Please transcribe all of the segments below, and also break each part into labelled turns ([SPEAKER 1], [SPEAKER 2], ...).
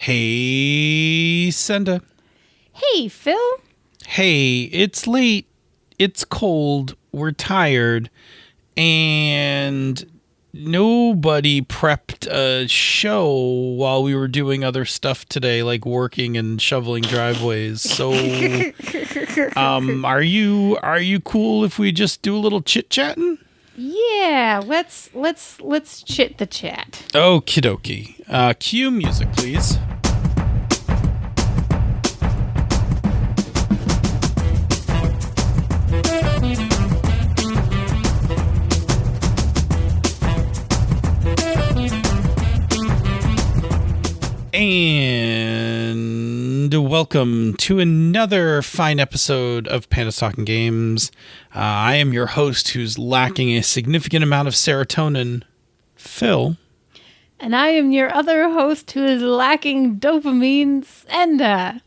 [SPEAKER 1] Hey, Senda.
[SPEAKER 2] Hey, Phil.
[SPEAKER 1] Hey, it's late. It's cold. We're tired. And nobody prepped a show while we were doing other stuff today, like working and shoveling driveways. So, are you cool if we just do a little chit-chatting?
[SPEAKER 2] Yeah, let's chit the chat.
[SPEAKER 1] Okie dokie. Cue music, please. And welcome to another fine episode of Panda Talking Games. I am your host who's lacking a significant amount of serotonin, Phil.
[SPEAKER 2] And I am your other host who is lacking dopamine, Senda.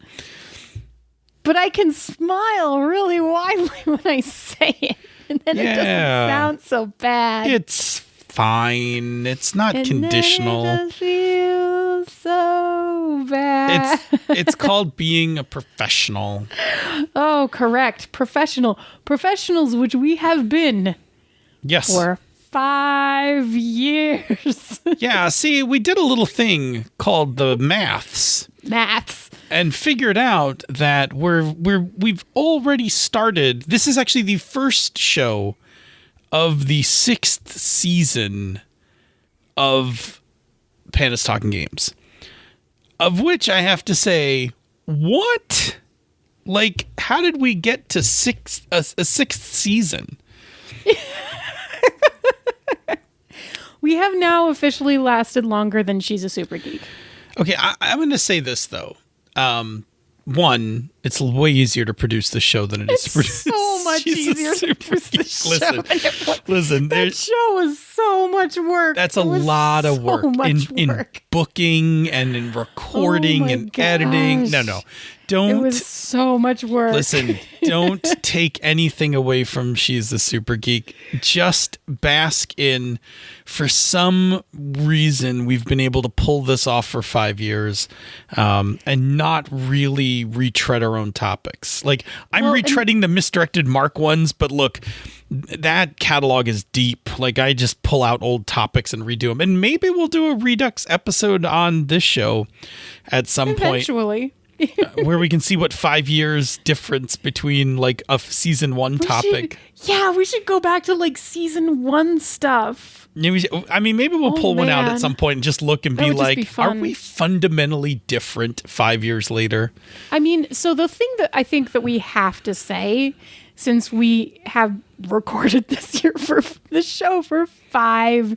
[SPEAKER 2] But I can smile really widely when I say it. And then it doesn't sound so bad.
[SPEAKER 1] It's fine. It's not conditional.
[SPEAKER 2] Then it doesn't feel so bad.
[SPEAKER 1] It's called being a professional.
[SPEAKER 2] Oh, correct. Professional. Professionals, which we have been.
[SPEAKER 1] Yes.
[SPEAKER 2] For 5 years.
[SPEAKER 1] Yeah, see, we did a little thing called the maths. And figured out that we've already started. This is actually the first show of the 6th season of Panda's Talking Games. Of which I have to say, what? Like, how did we get to a sixth season?
[SPEAKER 2] We have now officially lasted longer than She's a Super Geek.
[SPEAKER 1] Okay, I'm going to say this, though. One, it's way easier to produce the show than it is to produce.
[SPEAKER 2] It's so much easier to produce the show.
[SPEAKER 1] Listen,
[SPEAKER 2] that show is so much work.
[SPEAKER 1] That's a lot of work in booking and in recording and editing. No. Don't.
[SPEAKER 2] It was so much work.
[SPEAKER 1] Listen, don't take anything away from She's the Super Geek. Just bask in, for some reason, we've been able to pull this off for 5 years and not really retread our own topics. Like, I'm retreading the misdirected Mark ones, but look, that catalog is deep. Like, I just pull out old topics and redo them. And maybe we'll do a Redux episode on this show at some point.
[SPEAKER 2] Eventually.
[SPEAKER 1] Where we can see what 5 years difference between like a season 1 topic.
[SPEAKER 2] We should go back to like season 1 stuff.
[SPEAKER 1] Maybe we'll pull one out at some point and just look and be like, are we fundamentally different 5 years later? I mean,
[SPEAKER 2] so the thing that I think that we have to say, since we have recorded this show for 5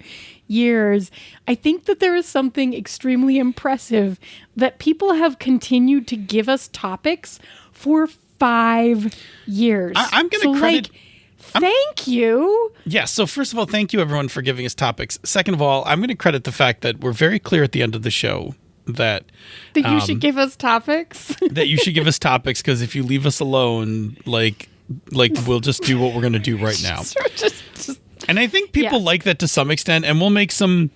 [SPEAKER 2] years, I think that there is something extremely impressive that people have continued to give us topics for 5 years.
[SPEAKER 1] I'm going to credit...
[SPEAKER 2] Thank you.
[SPEAKER 1] Yeah, so first of all, thank you everyone for giving us topics. Second of all, I'm going to credit the fact that we're very clear at the end of the show that
[SPEAKER 2] you should give us topics.
[SPEAKER 1] That you should give us topics, because if you leave us alone, like we'll just do what we're going to do right now. And I think people like that to some extent, and we'll make some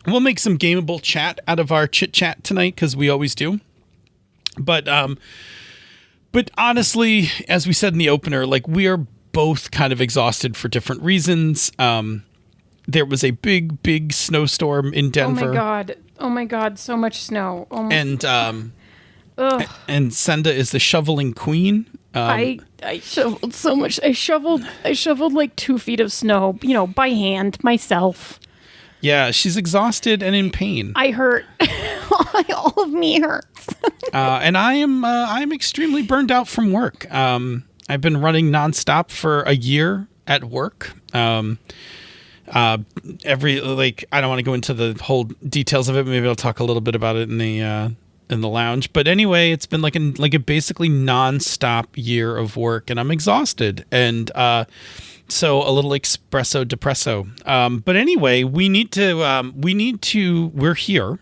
[SPEAKER 1] gameable chat out of our chit chat tonight, because we always do. But honestly, as we said in the opener, like, we are both kind of exhausted for different reasons. There was a big snowstorm in Denver.
[SPEAKER 2] Oh my god, so much snow.
[SPEAKER 1] And Senda is the shoveling queen.
[SPEAKER 2] I shoveled so much. I shoveled like 2 feet of snow, by hand, myself.
[SPEAKER 1] Yeah, she's exhausted and in pain.
[SPEAKER 2] I hurt. All of me hurts.
[SPEAKER 1] And I'm extremely burned out from work. I've been running nonstop for a year at work. I don't want to go into the whole details of it. Maybe I'll talk a little bit about it in the lounge. But anyway, it's been like a basically nonstop year of work, and I'm exhausted. And so a little espresso depresso. But anyway, we're here.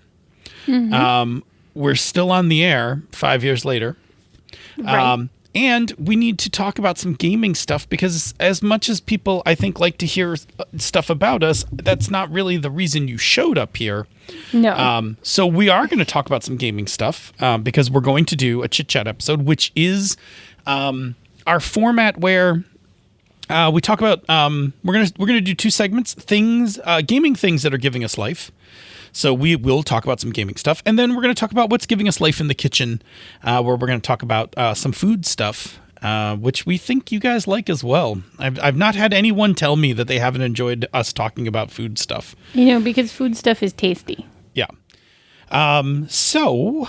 [SPEAKER 1] Mm-hmm. We're still on the air 5 years later.
[SPEAKER 2] Right.
[SPEAKER 1] And we need to talk about some gaming stuff, because as much as people, I think, like to hear stuff about us, that's not really the reason you showed up here.
[SPEAKER 2] No.
[SPEAKER 1] So we are going to talk about some gaming stuff because we're going to do a Chit Chat episode, which is our format where we talk about we're gonna do 2 segments, gaming things that are giving us life. So we will talk about some gaming stuff, and then we're going to talk about what's giving us life in the kitchen, where we're going to talk about some food stuff, which we think you guys like as well. I've not had anyone tell me that they haven't enjoyed us talking about food stuff.
[SPEAKER 2] Because food stuff is tasty.
[SPEAKER 1] Yeah. So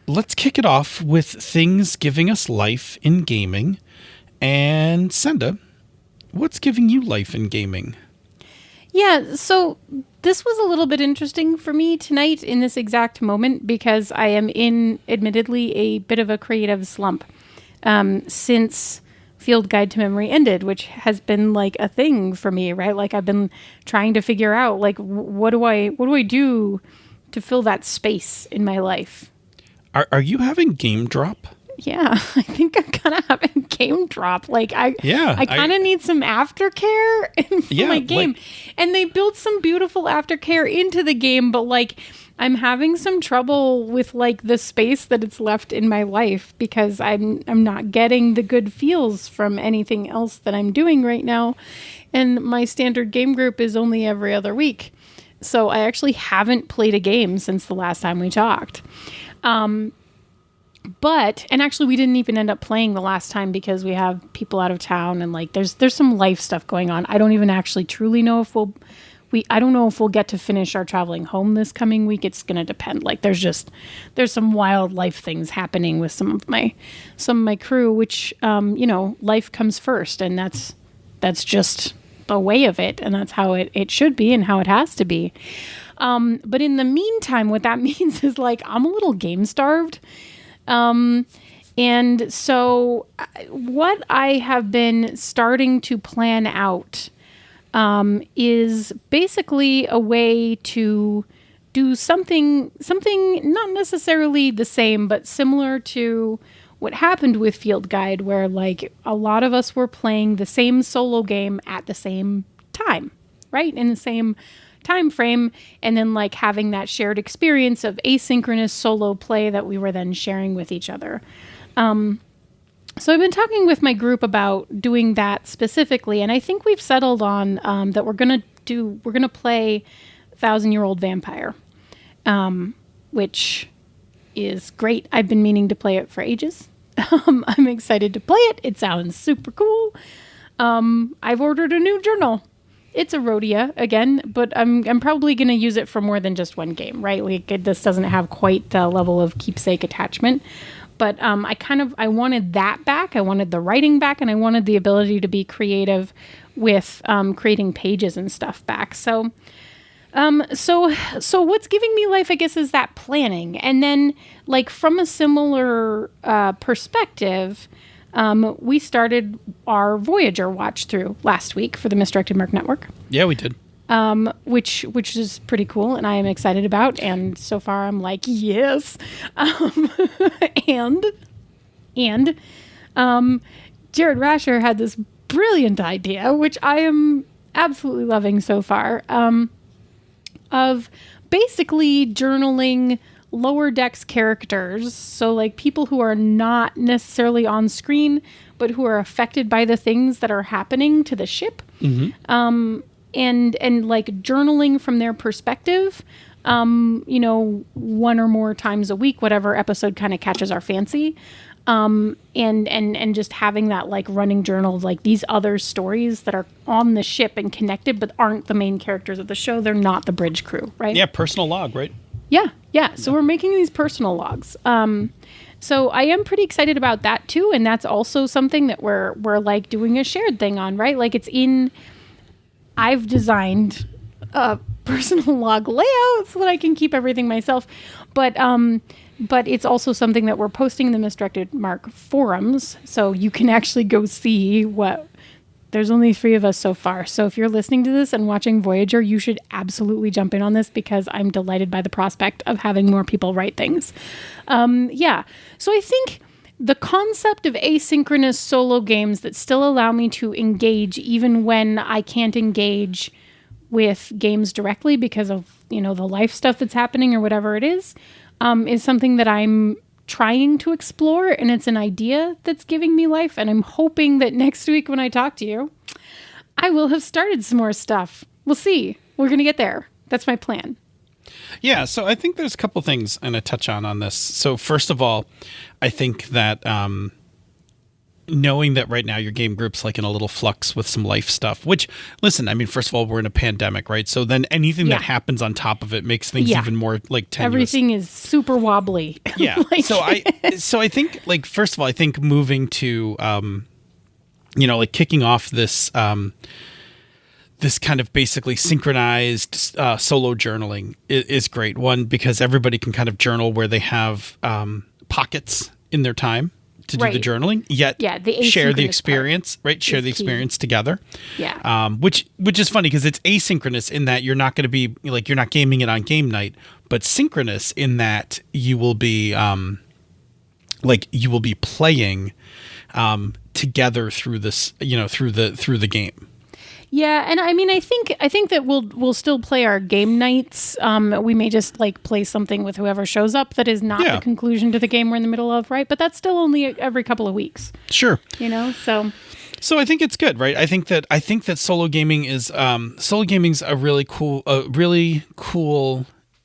[SPEAKER 1] let's kick it off with things giving us life in gaming. And Senda, what's giving you life in gaming?
[SPEAKER 2] Yeah, so this was a little bit interesting for me tonight in this exact moment, because I am in, admittedly, a bit of a creative slump since Field Guide to Memory ended, which has been like a thing for me, right? Like I've been trying to figure out, like, what do I do to fill that space in my life?
[SPEAKER 1] Are you having game drop?
[SPEAKER 2] Yeah, I think I'm kind of having game drop. Like I kind of need some aftercare for my game. And they built some beautiful aftercare into the game, but like I'm having some trouble with like the space that it's left in my life, because I'm not getting the good feels from anything else that I'm doing right now. And my standard game group is only every other week. So I actually haven't played a game since the last time we talked. And actually we didn't even end up playing the last time because we have people out of town, and like there's some life stuff going on. I don't even actually truly know if I don't know if we'll get to finish our traveling home this coming week. It's going to depend. Like there's some wild life things happening with some of my crew, which life comes first, and that's just the way of it, and that's how it should be and how it has to be. But in the meantime, what that means is like I'm a little game starved. And so what I have been starting to plan out, is basically a way to do something not necessarily the same, but similar to what happened with Field Guide, where like a lot of us were playing the same solo game at the same time, right? In the same time frame, and then like having that shared experience of asynchronous solo play that we were then sharing with each other. So I've been talking with my group about doing that specifically, and I think we've settled on that we're gonna play 1,000-Year-Old Vampire, which is great. I've been meaning to play it for ages. I'm excited to play it. It sounds super cool. I've ordered a new journal. It's a Rhodia again, but I'm probably going to use it for more than just one game, right? Like this doesn't have quite the level of keepsake attachment, but I wanted that back. I wanted the writing back, and I wanted the ability to be creative with creating pages and stuff back. So what's giving me life, I guess, is that planning. And then like from a similar perspective, we started our Voyager watch through last week for the Misdirected Mark Network.
[SPEAKER 1] Yeah, we did.
[SPEAKER 2] Which is pretty cool, and I am excited about. And so far, I'm like, yes. And Jared Rasher had this brilliant idea, which I am absolutely loving so far, of basically journaling lower decks characters, so like people who are not necessarily on screen but who are affected by the things that are happening to the ship, and like journaling from their perspective, one or more times a week, whatever episode kind of catches our fancy, and just having that like running journal of like these other stories that are on the ship and connected but aren't the main characters of the show. They're not the bridge crew, right?
[SPEAKER 1] Yeah, personal log, right?
[SPEAKER 2] Yeah. So we're making these personal logs. So I am pretty excited about that too. And that's also something that we're like doing a shared thing on, right? Like I've designed a personal log layout so that I can keep everything myself. But it's also something that we're posting in the Misdirected Mark forums. So you can actually go see there's only 3 of us so far. So if you're listening to this and watching Voyager, you should absolutely jump in on this, because I'm delighted by the prospect of having more people write things. So I think the concept of asynchronous solo games that still allow me to engage even when I can't engage with games directly because of, the life stuff that's happening or whatever it is something that I'm trying to explore, and it's an idea that's giving me life. And I'm hoping that next week when I talk to you, I will have started some more stuff. We'll see. We're going to get there. That's my plan.
[SPEAKER 1] Yeah, so I think there's a couple things I'm going to touch on this. So first of all, I think that knowing that right now your game group's like in a little flux with some life stuff, which, listen, I mean, first of all, we're in a pandemic, right? So then anything that happens on top of it makes things even more like tenuous.
[SPEAKER 2] Everything is super wobbly.
[SPEAKER 1] Yeah. So I think, like, first of all, I think moving to, like kicking off this, this kind of basically synchronized solo journaling is great. One, because everybody can kind of journal where they have pockets in their time to do the journaling, yet share the experience, right? Share the experience together.
[SPEAKER 2] Yeah.
[SPEAKER 1] Which is funny because it's asynchronous in that you're not going to be like, you're not gaming it on game night, but synchronous in that you will be playing together through this, through the game.
[SPEAKER 2] Yeah, and I mean, I think that we'll still play our game nights. We may just like play something with whoever shows up that is not the conclusion to the game we're in the middle of, right? But that's still only every couple of weeks.
[SPEAKER 1] Sure.
[SPEAKER 2] So
[SPEAKER 1] I think it's good, right? I think that solo gaming is gaming's a really cool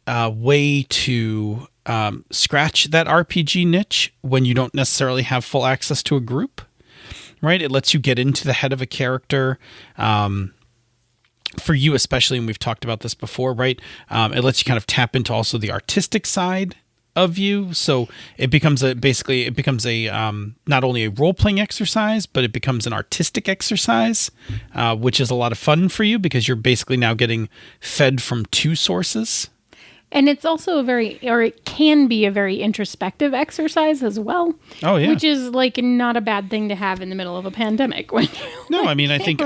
[SPEAKER 1] way to scratch that RPG niche when you don't necessarily have full access to a group. Right? It lets you get into the head of a character. For you especially, and we've talked about this before, right? It lets you kind of tap into also the artistic side of you. So it becomes not only a role-playing exercise, but it becomes an artistic exercise, which is a lot of fun for you because you're basically now getting fed from two sources.
[SPEAKER 2] And it's also it can be a very introspective exercise as well.
[SPEAKER 1] Oh, yeah.
[SPEAKER 2] Which is like not a bad thing to have in the middle of a pandemic. I
[SPEAKER 1] think,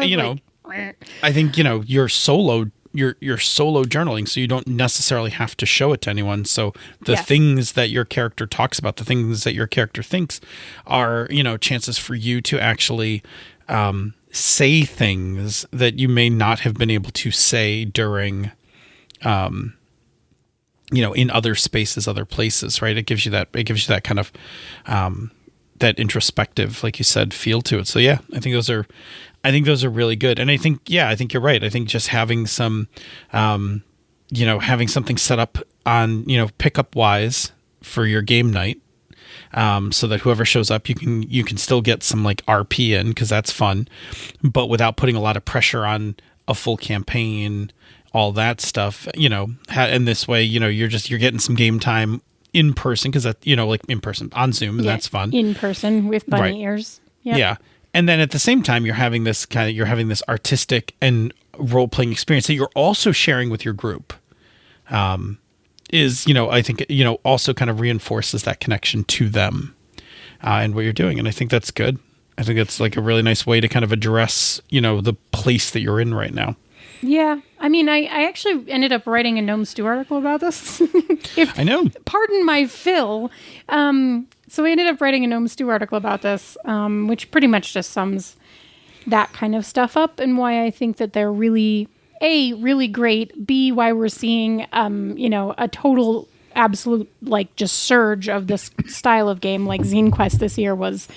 [SPEAKER 1] you're solo journaling, so you don't necessarily have to show it to anyone. So the things that your character talks about, the things that your character thinks are, chances for you to actually say things that you may not have been able to say during in other spaces, other places, right? It gives you that kind of, that introspective, like you said, feel to it. So yeah, I think those are really good. And I think you're right. I think just having some, having something set up on, pickup wise for your game night, so that whoever shows up, you can still get some like RP in, cause that's fun, but without putting a lot of pressure on a full campaign, all that stuff, and this way, you're getting some game time in person, because that, like in person on Zoom, and that's fun.
[SPEAKER 2] In person with bunny ears. Yep. Yeah.
[SPEAKER 1] And then at the same time, you're having this artistic and role-playing experience that you're also sharing with your group. I think, also kind of reinforces that connection to them, and what you're doing. And I think that's good. I think it's like a really nice way to kind of address, the place that you're in right now.
[SPEAKER 2] Yeah. I mean, I actually ended up writing a Gnome Stew article about this.
[SPEAKER 1] I know.
[SPEAKER 2] Pardon my fill. So I ended up writing a Gnome Stew article about this, which pretty much just sums that kind of stuff up, and why I think that they're really, A, really great, B, why we're seeing, a total, absolute, like, just surge of this style of game. Like Zine Quest this year was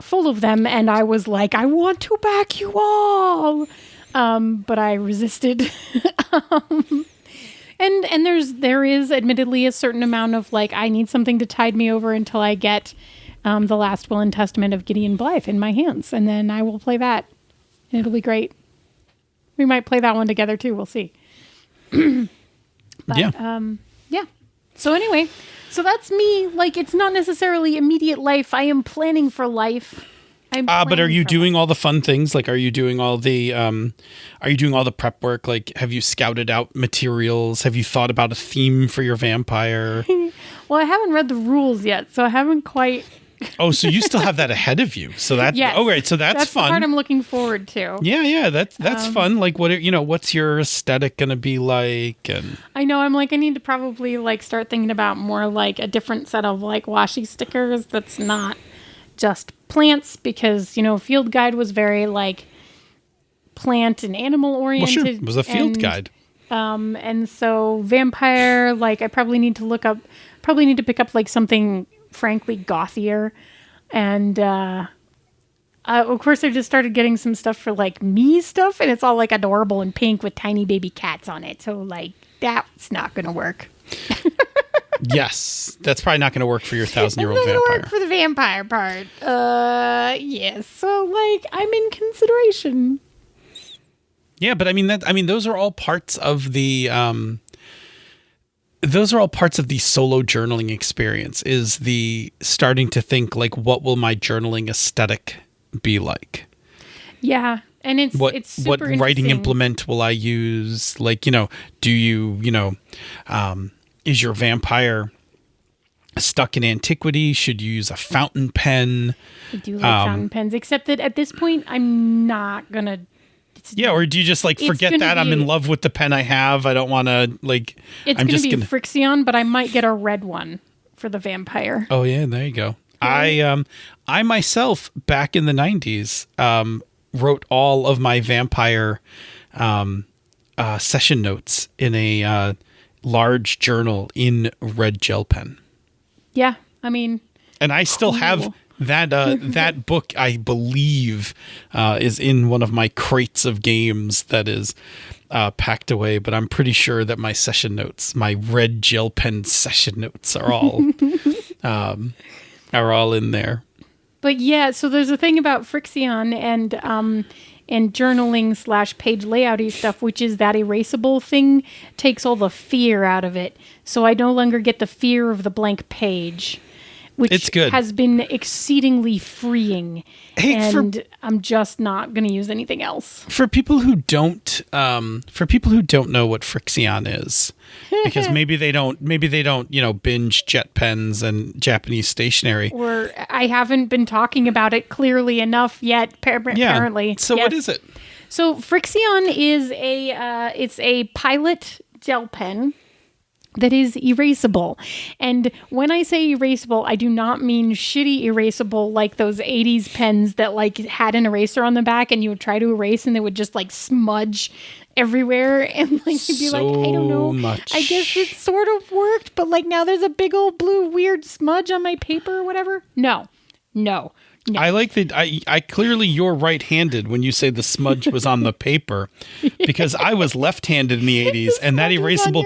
[SPEAKER 2] full of them, and I was like, I want to back you all! But I resisted. And there is admittedly a certain amount of like, I need something to tide me over until I get the last Will and Testament of Gideon Blythe in my hands, and then I will play that, and it'll be great. We might play that one together too. We'll see. But, yeah. So anyway, so that's me. Like, it's not necessarily immediate life. I am planning for life.
[SPEAKER 1] But are you doing all the fun things? Like, are you doing all the prep work? Like, have you scouted out materials? Have you thought about a theme for your vampire?
[SPEAKER 2] Well, I haven't read the rules yet, so I haven't quite
[SPEAKER 1] Oh, so you still have that ahead of you. So that,
[SPEAKER 2] Yes.
[SPEAKER 1] oh, right. So that's fun.
[SPEAKER 2] The part I'm looking forward to.
[SPEAKER 1] Yeah. That's fun. Like what's your aesthetic going to be like? And
[SPEAKER 2] I know I'm like, I need to probably like start thinking about more like a different set of like washi stickers that's not just plants, because, Field Guide was very like plant and animal oriented.
[SPEAKER 1] Well, sure. It was a field guide.
[SPEAKER 2] And so vampire, like I probably need to pick up like something frankly gothier. And of course I've just started getting some stuff for like me stuff, and it's all like adorable and pink with tiny baby cats on it. So like that's not going to work.
[SPEAKER 1] Yes, that's probably not going to work for your 1,000-year-old vampire.
[SPEAKER 2] It's not going to work for the vampire part. Yes. So like I'm in consideration.
[SPEAKER 1] Yeah, but I mean those are all parts of the solo journaling experience, is the starting to think like, what will my journaling aesthetic be like?
[SPEAKER 2] Yeah. And it's super
[SPEAKER 1] what writing
[SPEAKER 2] interesting.
[SPEAKER 1] implement will I use? Like, do you is your vampire stuck in antiquity? Should you use a fountain pen?
[SPEAKER 2] I do like fountain pens, except that at this point I'm not going to.
[SPEAKER 1] Yeah, or do you just like forget that I'm in love with the pen I have? I don't want to like.
[SPEAKER 2] It's going to be Frixion, but I might get a red one for the vampire.
[SPEAKER 1] Oh yeah, there you go. I myself back in the 90s wrote all of my vampire session notes in a large journal in red gel pen.
[SPEAKER 2] Yeah, I mean,
[SPEAKER 1] and I still have that book, I believe, is in one of my crates of games that is packed away. But I'm pretty sure that my session notes, my red gel pen session notes, are all in there. But
[SPEAKER 2] yeah, so there's a thing about Frixion and journaling / page layouty stuff, which is that erasable thing takes all the fear out of it. So I no longer get the fear of the blank page, which has been exceedingly freeing. Hey, and I'm just not going to use anything else.
[SPEAKER 1] For people who don't know what Frixion is, because maybe they don't, binge jet pens and Japanese stationery.
[SPEAKER 2] Or I haven't been talking about it clearly enough yet, apparently.
[SPEAKER 1] So yes. What is it?
[SPEAKER 2] So Frixion is it's a pilot gel pen that is erasable. And when I say erasable, I do not mean shitty erasable like those 80s pens that like had an eraser on the back and you would try to erase and they would just like smudge everywhere, and like you'd be like, I don't know, I guess it sort of worked, but like now there's a big old blue weird smudge on my paper or whatever. No.
[SPEAKER 1] I like that. I clearly, you're right-handed when you say the smudge was on the paper, because I was left-handed in the 80s, and that erasable,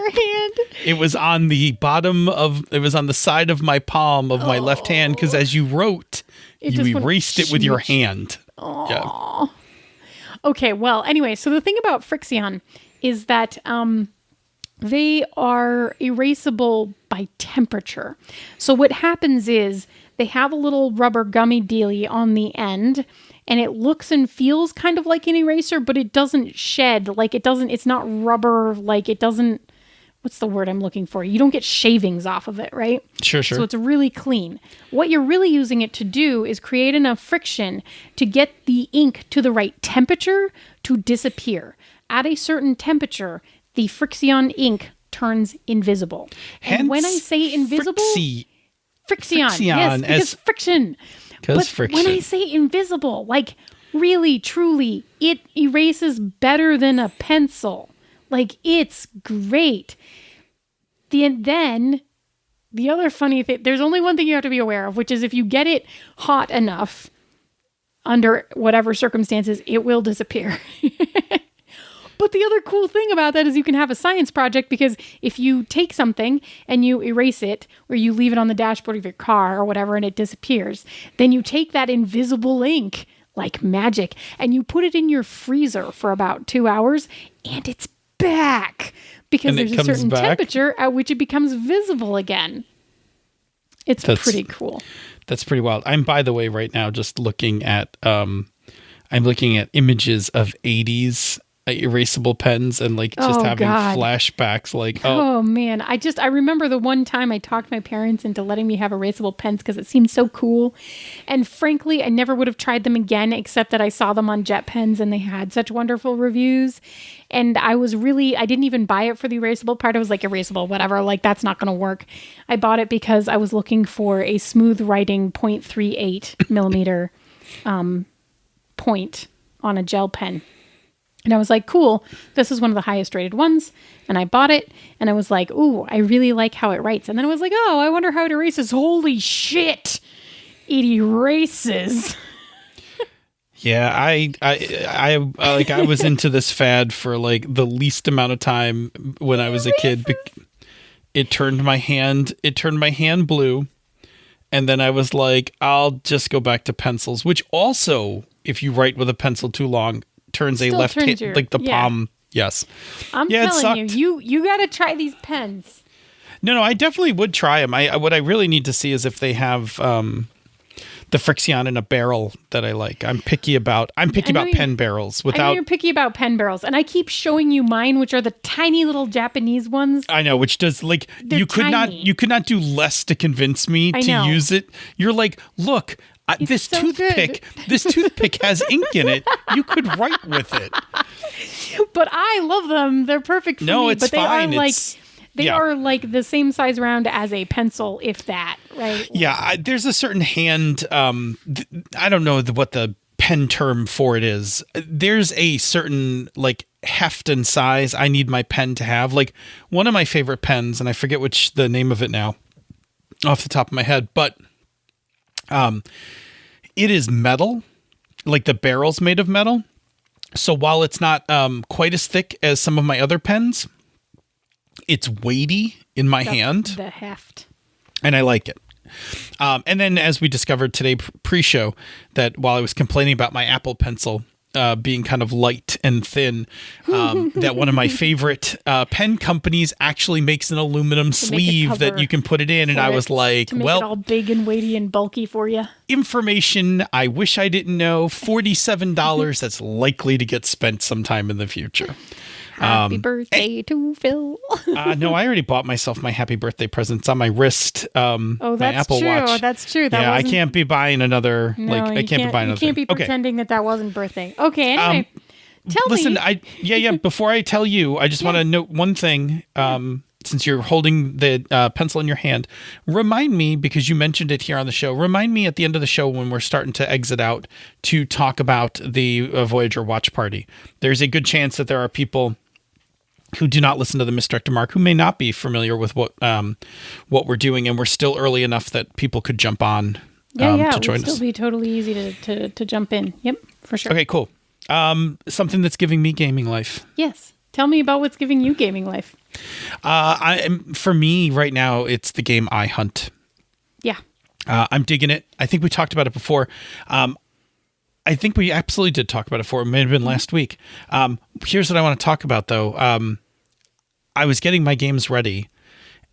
[SPEAKER 1] it was on the side of my palm of my left hand, because as you wrote, you erased it with your hand.
[SPEAKER 2] Yeah. Okay, well, anyway, so the thing about Frixion is that they are erasable by temperature. So what happens is they have a little rubber gummy dealie on the end, and it looks and feels kind of like an eraser, but it doesn't shed. Like it's not rubber, like it doesn't, what's the word I'm looking for? You don't get shavings off of it, right?
[SPEAKER 1] Sure.
[SPEAKER 2] So it's really clean. What you're really using it to do is create enough friction to get the ink to the right temperature to disappear. At a certain temperature, the Frixion ink turns invisible.
[SPEAKER 1] Hence,
[SPEAKER 2] and when I say invisible... Frixion, yes, because friction. But when I say invisible, like really, truly, it erases better than a pencil. Like it's great. Then the other funny thing, there's only one thing you have to be aware of, which is if you get it hot enough under whatever circumstances, it will disappear. But the other cool thing about that is you can have a science project, because if you take something and you erase it, or you leave it on the dashboard of your car or whatever and it disappears, then you take that invisible ink like magic and you put it in your freezer for about 2 hours and it's back, because there's a certain temperature at which it becomes visible again. That's pretty cool.
[SPEAKER 1] That's pretty wild. I'm, by the way, right now just looking at I'm looking at images of 80s erasable pens and like just having flashbacks like,
[SPEAKER 2] oh man, I remember the one time I talked my parents into letting me have erasable pens because it seemed so cool. And frankly, I never would have tried them again, except that I saw them on Jet Pens and they had such wonderful reviews. And I didn't even buy it for the erasable part. I was like, erasable, whatever, like that's not going to work. I bought it because I was looking for a smooth writing 0.38 millimeter point on a gel pen. And I was like, cool, this is one of the highest rated ones. And I bought it and I was like, ooh, I really like how it writes. And then I was like, oh, I wonder how it erases. Holy shit, it erases.
[SPEAKER 1] Yeah, I was into this fad for like the least amount of time when I was a kid. It turned my hand blue. And then I was like, I'll just go back to pencils, which also, if you write with a pencil too long, turns a left hand, like the palm. Yes.
[SPEAKER 2] I'm telling you got to try these pens.
[SPEAKER 1] No, I definitely would try them. What I really need to see is if they have the Frixion in a barrel that I like. I'm picky about pen barrels. I know
[SPEAKER 2] you're picky about pen barrels, and I keep showing you mine, which are the tiny little Japanese ones.
[SPEAKER 1] I know, which does like you could not do less to convince me to use it. You're like, look. This toothpick has ink in it. You could write with it.
[SPEAKER 2] But I love them. They're perfect for me.
[SPEAKER 1] No, it's
[SPEAKER 2] but they
[SPEAKER 1] fine.
[SPEAKER 2] Are like the same size round as a pencil, if that, right?
[SPEAKER 1] Yeah, there's a certain hand. I don't know what the pen term for it is. There's a certain like heft and size I need my pen to have. Like one of my favorite pens, and I forget the name of it now off the top of my head, but it is metal, like the barrel's made of metal. So while it's not quite as thick as some of my other pens, it's weighty in my hand.
[SPEAKER 2] The heft.
[SPEAKER 1] And I like it. And then as we discovered today pre-show, that while I was complaining about my Apple Pencil being kind of light and thin, that one of my favorite pen companies actually makes an aluminum sleeve that you can put it in. And I was like,
[SPEAKER 2] to make it all big and weighty and bulky for you.
[SPEAKER 1] Information I wish I didn't know. $47 that's likely to get spent sometime in the future.
[SPEAKER 2] Happy birthday to Phil.
[SPEAKER 1] No, I already bought myself my happy birthday presents on my wrist.
[SPEAKER 2] That's
[SPEAKER 1] my Apple
[SPEAKER 2] true.
[SPEAKER 1] Watch.
[SPEAKER 2] That's true.
[SPEAKER 1] I can't be buying another.
[SPEAKER 2] No,
[SPEAKER 1] I can't be buying another.
[SPEAKER 2] You can't be pretending that wasn't birthday. Okay, anyway, tell me.
[SPEAKER 1] Listen, before I tell you, I just want to note one thing. Since you're holding the pencil in your hand, remind me, because you mentioned it here on the show, remind me at the end of the show when we're starting to exit out to talk about the Voyager watch party. There's a good chance that there are people who do not listen to the Misdirected Mark, who may not be familiar with what we're doing, and we're still early enough that people could jump on to join us.
[SPEAKER 2] It'll still be totally easy to jump in. Yep, for sure.
[SPEAKER 1] Okay, cool. Something that's giving me gaming life.
[SPEAKER 2] Yes. Tell me about what's giving you gaming life.
[SPEAKER 1] For me right now, it's the game I Hunt.
[SPEAKER 2] Yeah.
[SPEAKER 1] I'm digging it. I think we talked about it before. I think we absolutely did talk about it before. It may have been last week. Here's what I want to talk about, though. I was getting my games ready,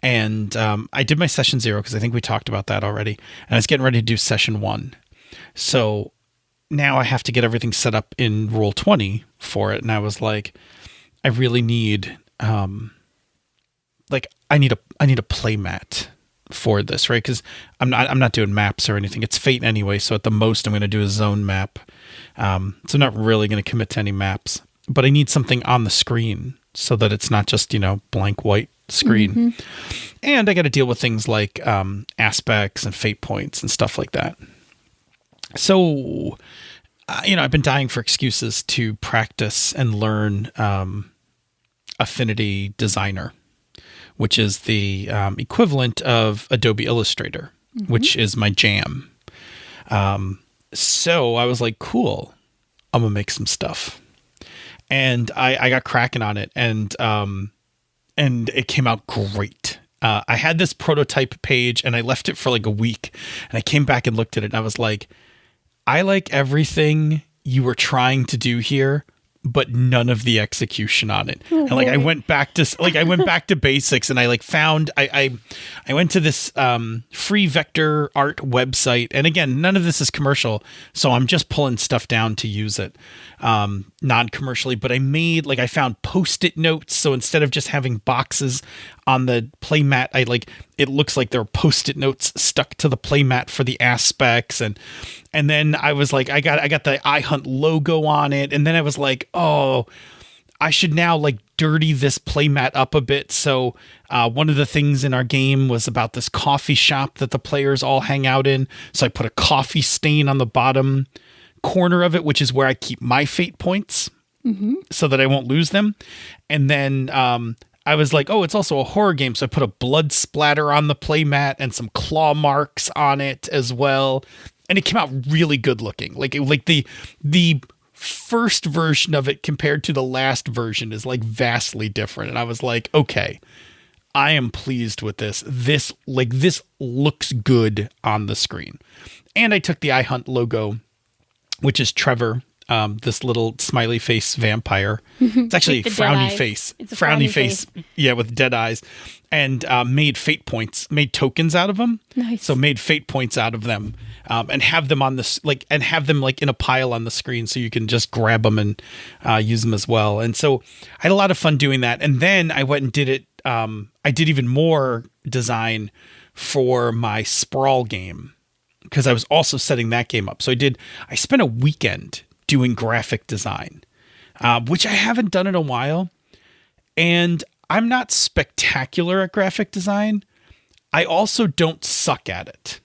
[SPEAKER 1] and I did my session 0 because I think we talked about that already. And I was getting ready to do session 1. So now I have to get everything set up in Roll20 for it. And I was like, I really need, I need a play mat for this, right? Because I'm not doing maps or anything. It's Fate anyway, so at the most I'm going to do a zone map. So I'm not really going to commit to any maps, but I need something on the screen so that it's not just blank white screen. Mm-hmm. And I got to deal with things like aspects and fate points and stuff like that. So I've been dying for excuses to practice and learn Affinity Designer, which is the equivalent of Adobe Illustrator, mm-hmm. which is my jam. So I was like, cool, I'm going to make some stuff. And I got cracking on it, and it came out great. I had this prototype page, and I left it for like a week, and I came back and looked at it, and I was like, I like everything you were trying to do here, but none of the execution on it. And like I went back to basics, and I like found I went to this free vector art website, and again, none of this is commercial, so I'm just pulling stuff down to use it non-commercially. But I found post-it notes, so instead of just having boxes on the playmat, it looks like there are post-it notes stuck to the playmat for the aspects, and then I was like, I got the iHunt logo on it, and then I was like, oh, I should now like dirty this playmat up a bit. So one of the things in our game was about this coffee shop that the players all hang out in. So I put a coffee stain on the bottom corner of it, which is where I keep my fate points, so that I won't lose them. And then I was like, oh, it's also a horror game. So I put a blood splatter on the playmat and some claw marks on it as well. And it came out really good looking. Like the first version of it compared to the last version is like vastly different. And I was like, okay, I am pleased with this. This looks good on the screen. And I took the iHunt logo, which is Trevor, this little smiley face vampire. It's actually a frowny face. It's a frowny face. Yeah, with dead eyes. And made fate points, made tokens out of them.
[SPEAKER 2] Nice.
[SPEAKER 1] So made fate points out of them, and have them on this in a pile on the screen, so you can just grab them and use them as well. And so I had a lot of fun doing that. And then I went and did it. I did even more design for my Sprawl game, because I was also setting that game up. So I spent a weekend doing graphic design, which I haven't done in a while. And I'm not spectacular at graphic design. I also don't suck at it.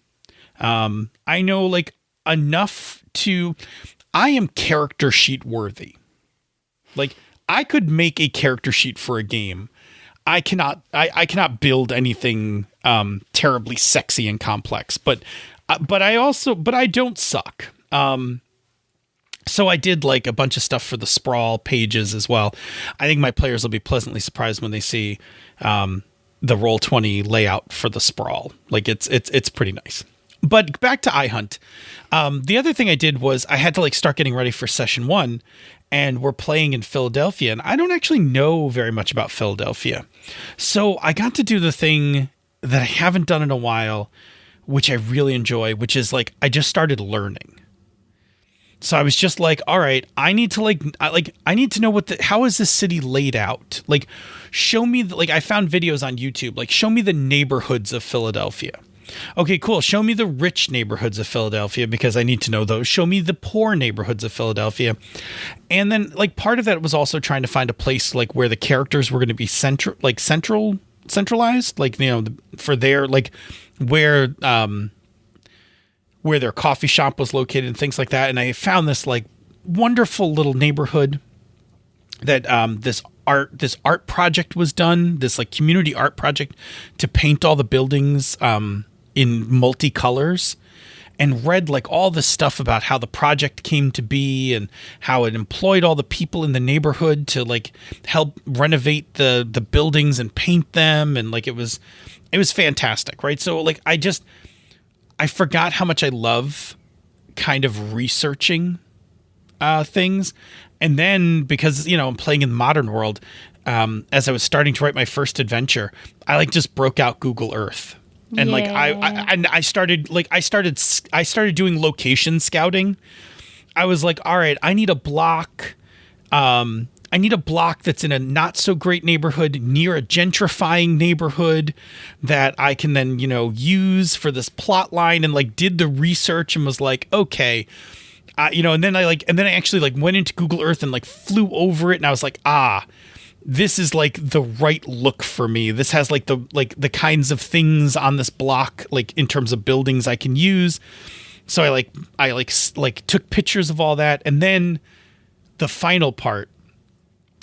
[SPEAKER 1] I know like enough I am character sheet worthy. Like I could make a character sheet for a game. I cannot build anything terribly sexy and complex, but I don't suck. So I did like a bunch of stuff for the Sprawl pages as well. I think my players will be pleasantly surprised when they see the Roll20 layout for the Sprawl. Like it's pretty nice. But back to iHunt. The other thing I did was I had to like start getting ready for session 1, and we're playing in Philadelphia, and I don't actually know very much about Philadelphia. So I got to do the thing that I haven't done in a while, which I really enjoy, which is like I just started learning. So I was just like, all right, I need to know how is this city laid out? Like, show me, I found videos on YouTube, like show me the neighborhoods of Philadelphia. Okay, cool. Show me the rich neighborhoods of Philadelphia, because I need to know those. Show me the poor neighborhoods of Philadelphia. And then like part of that was also trying to find a place like where the characters were going to be centralized, like, you know, for their, like where their coffee shop was located and things like that. And I found this like wonderful little neighborhood that this art project was done, this like community art project to paint all the buildings in multicolors, and read like all this stuff about how the project came to be and how it employed all the people in the neighborhood to like help renovate the buildings and paint them. And like it was fantastic, right? So like I forgot how much I love kind of researching things. And then because, you know, I'm playing in the modern world, as I was starting to write my first adventure, I like just broke out Google Earth. And like I started doing location scouting. I was like, all right, I need a block that's in a not so great neighborhood near a gentrifying neighborhood that I can then, you know, use for this plot line, and like did the research and was like, okay, you know, and then I actually like went into Google Earth and like flew over it, and I was like, this is like the right look for me. This has like the kinds of things on this block, like in terms of buildings I can use. So I took pictures of all that. And then the final part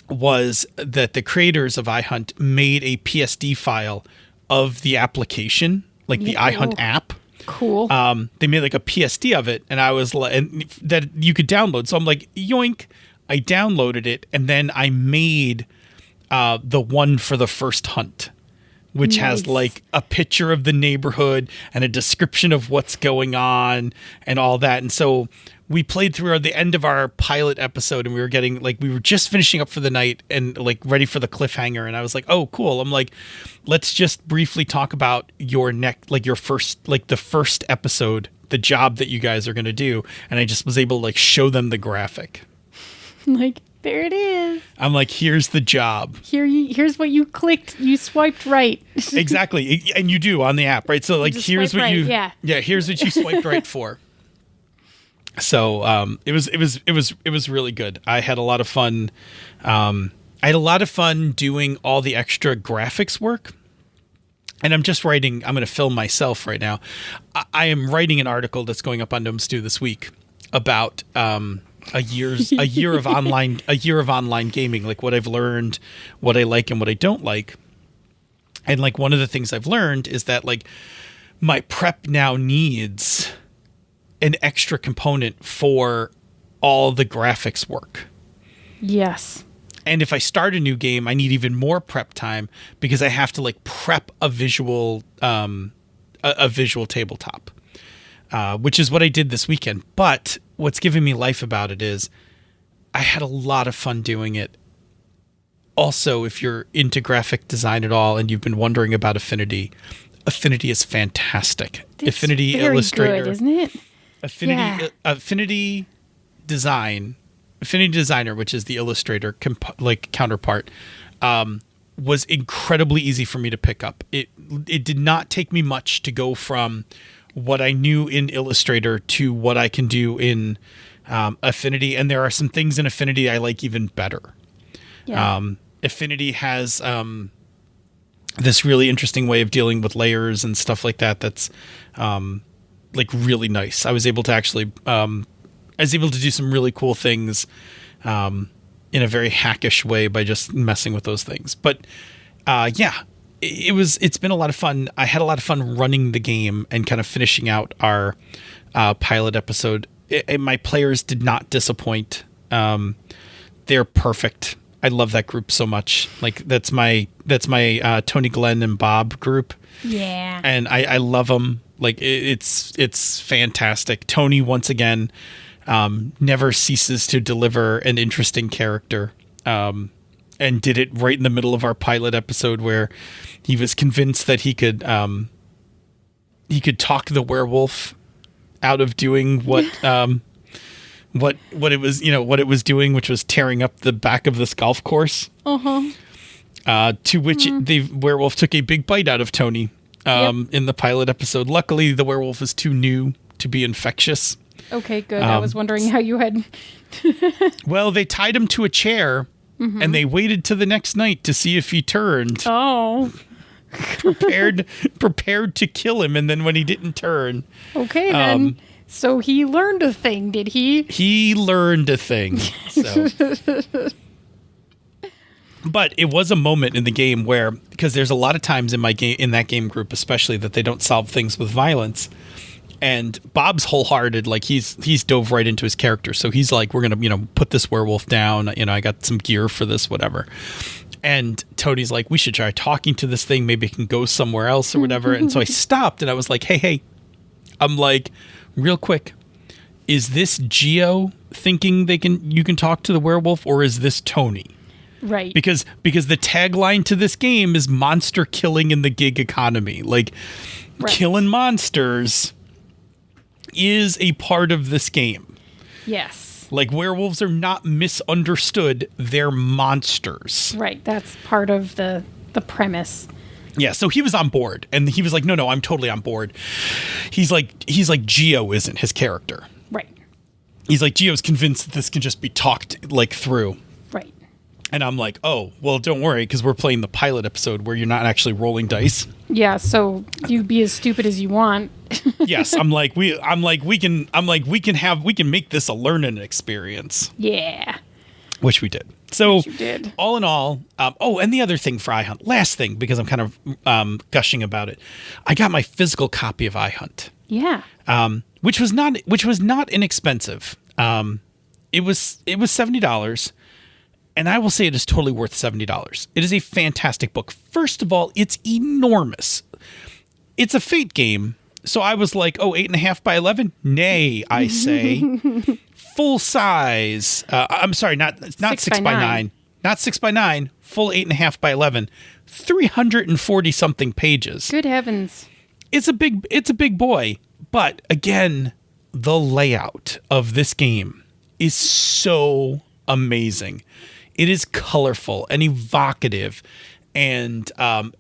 [SPEAKER 1] was that the creators of iHunt made a PSD file of the application, like the iHunt app.
[SPEAKER 2] Cool.
[SPEAKER 1] They made like a PSD of it, and I was like, and that you could download. So I'm like, yoink. I downloaded it, and then I made the one for the first hunt which has like a picture of the neighborhood and a description of what's going on and all that. And so we played through the end of our pilot episode, and we were just finishing up for the night and like ready for the cliffhanger. And I was like, oh, cool. I'm like, let's just briefly talk about the first episode, the job that you guys are going to do. And I just was able to like show them the graphic.
[SPEAKER 2] Like, there it is.
[SPEAKER 1] I'm like, here's the job.
[SPEAKER 2] Here's what you clicked. You swiped right.
[SPEAKER 1] Exactly. And you do on the app, right? So like, here's what here's what you swiped right for. So it was really good. I had a lot of fun. I had a lot of fun doing all the extra graphics work. And I'm going to film myself right now. I am writing an article that's going up on Gnome Stew this week about a year of online gaming, like what I've learned, what I like and what I don't like. And like one of the things I've learned is that like my prep now needs an extra component for all the graphics work.
[SPEAKER 2] Yes.
[SPEAKER 1] And if I start a new game, I need even more prep time because I have to like prep a visual tabletop, which is what I did this weekend. But what's giving me life about it is I had a lot of fun doing it. Also, if you're into graphic design at all and you've been wondering about Affinity is fantastic.
[SPEAKER 2] It's
[SPEAKER 1] Affinity
[SPEAKER 2] very
[SPEAKER 1] Illustrator,
[SPEAKER 2] good, isn't it?
[SPEAKER 1] Affinity Designer, which is the Illustrator counterpart, was incredibly easy for me to pick up. It did not take me much to go from what I knew in Illustrator to what I can do in Affinity, and there are some things in Affinity I like even better. Yeah. Affinity has this really interesting way of dealing with layers and stuff like that. That's like really nice. I was able to actually do some really cool things in a very hackish way by just messing with those things. But it's been a lot of fun. I had a lot of fun running the game and kind of finishing out our pilot episode. My players did not disappoint. They're perfect. I love that group so much. Like that's my Tony, Glenn, and Bob group.
[SPEAKER 2] Yeah.
[SPEAKER 1] And I love them. Like it's fantastic. Tony, once again, never ceases to deliver an interesting character. And did it right in the middle of our pilot episode where he was convinced that he could talk the werewolf out of doing what it was doing, which was tearing up the back of this golf course. To which the werewolf took a big bite out of Tony in the pilot episode. Luckily, the werewolf is too new to be infectious.
[SPEAKER 2] Okay, good. I was wondering how you had...
[SPEAKER 1] Well, they tied him to a chair, and they waited to the next night to see if he turned.
[SPEAKER 2] Oh.
[SPEAKER 1] Prepared to kill him, and then when he didn't turn...
[SPEAKER 2] Okay, then. So he learned a thing, did he?
[SPEAKER 1] He learned a thing. So. But it was a moment in the game where, because there's a lot of times in that game group especially, that they don't solve things with violence. And Bob's wholehearted, like he's dove right into his character. So he's like, we're gonna, put this werewolf down. I got some gear for this, whatever. And Tony's like, we should try talking to this thing. Maybe it can go somewhere else or whatever. And so I stopped and I was like, hey, I'm like, real quick, is this Geo thinking you can talk to the werewolf, or is this Tony?
[SPEAKER 2] Right.
[SPEAKER 1] Because the tagline to this game is monster killing in the gig economy. Like killing monsters is a part of this game.
[SPEAKER 2] Yes.
[SPEAKER 1] Like werewolves are not misunderstood. They're monsters.
[SPEAKER 2] Right. That's part of the premise.
[SPEAKER 1] Yeah, so he was on board, and he was like, no, I'm totally on board. He's like, Geo isn't his character.
[SPEAKER 2] Right.
[SPEAKER 1] He's like, Geo's convinced that this can just be talked like through.
[SPEAKER 2] Right.
[SPEAKER 1] And I'm like, oh, well, don't worry, because we're playing the pilot episode where you're not actually rolling dice.
[SPEAKER 2] Yeah, so you be as stupid as you want.
[SPEAKER 1] Yes, we can make this a learning experience.
[SPEAKER 2] Yeah.
[SPEAKER 1] Which we did. So
[SPEAKER 2] all
[SPEAKER 1] in all, and the other thing for iHunt, last thing, because I'm kind of gushing about it, I got my physical copy of iHunt.
[SPEAKER 2] Yeah.
[SPEAKER 1] Which was not inexpensive. It was $70. And I will say it is totally worth $70. It is a fantastic book. First of all, it's enormous. It's a Fate game. So I was like, oh, 8.5 by 11? Nay, I say. Full size. I'm sorry, not 6 by 9. Not 6 by 9. Full 8.5 by 11. 340 something pages.
[SPEAKER 2] Good heavens.
[SPEAKER 1] It's a big boy. But again, the layout of this game is so amazing. It is colorful and evocative, and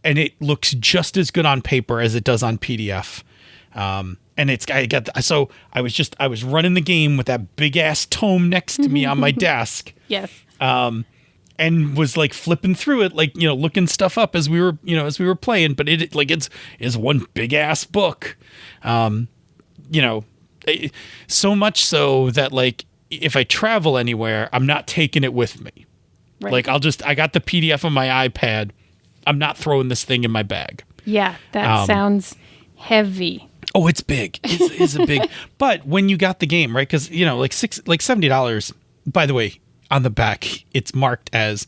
[SPEAKER 1] it looks just as good on paper as it does on PDF. And I was running the game with that big ass tome next to me on my desk.
[SPEAKER 2] Yes.
[SPEAKER 1] And was like flipping through it, like, looking stuff up as we were playing, but it's one big ass book. So much so that, like, if I travel anywhere, I'm not taking it with me.
[SPEAKER 2] Right.
[SPEAKER 1] Like, I got the PDF on my iPad. I'm not throwing this thing in my bag.
[SPEAKER 2] Yeah, that sounds heavy.
[SPEAKER 1] Oh, it's big. It's a big. But when you got the game, right? Because $70. By the way, on the back, it's marked as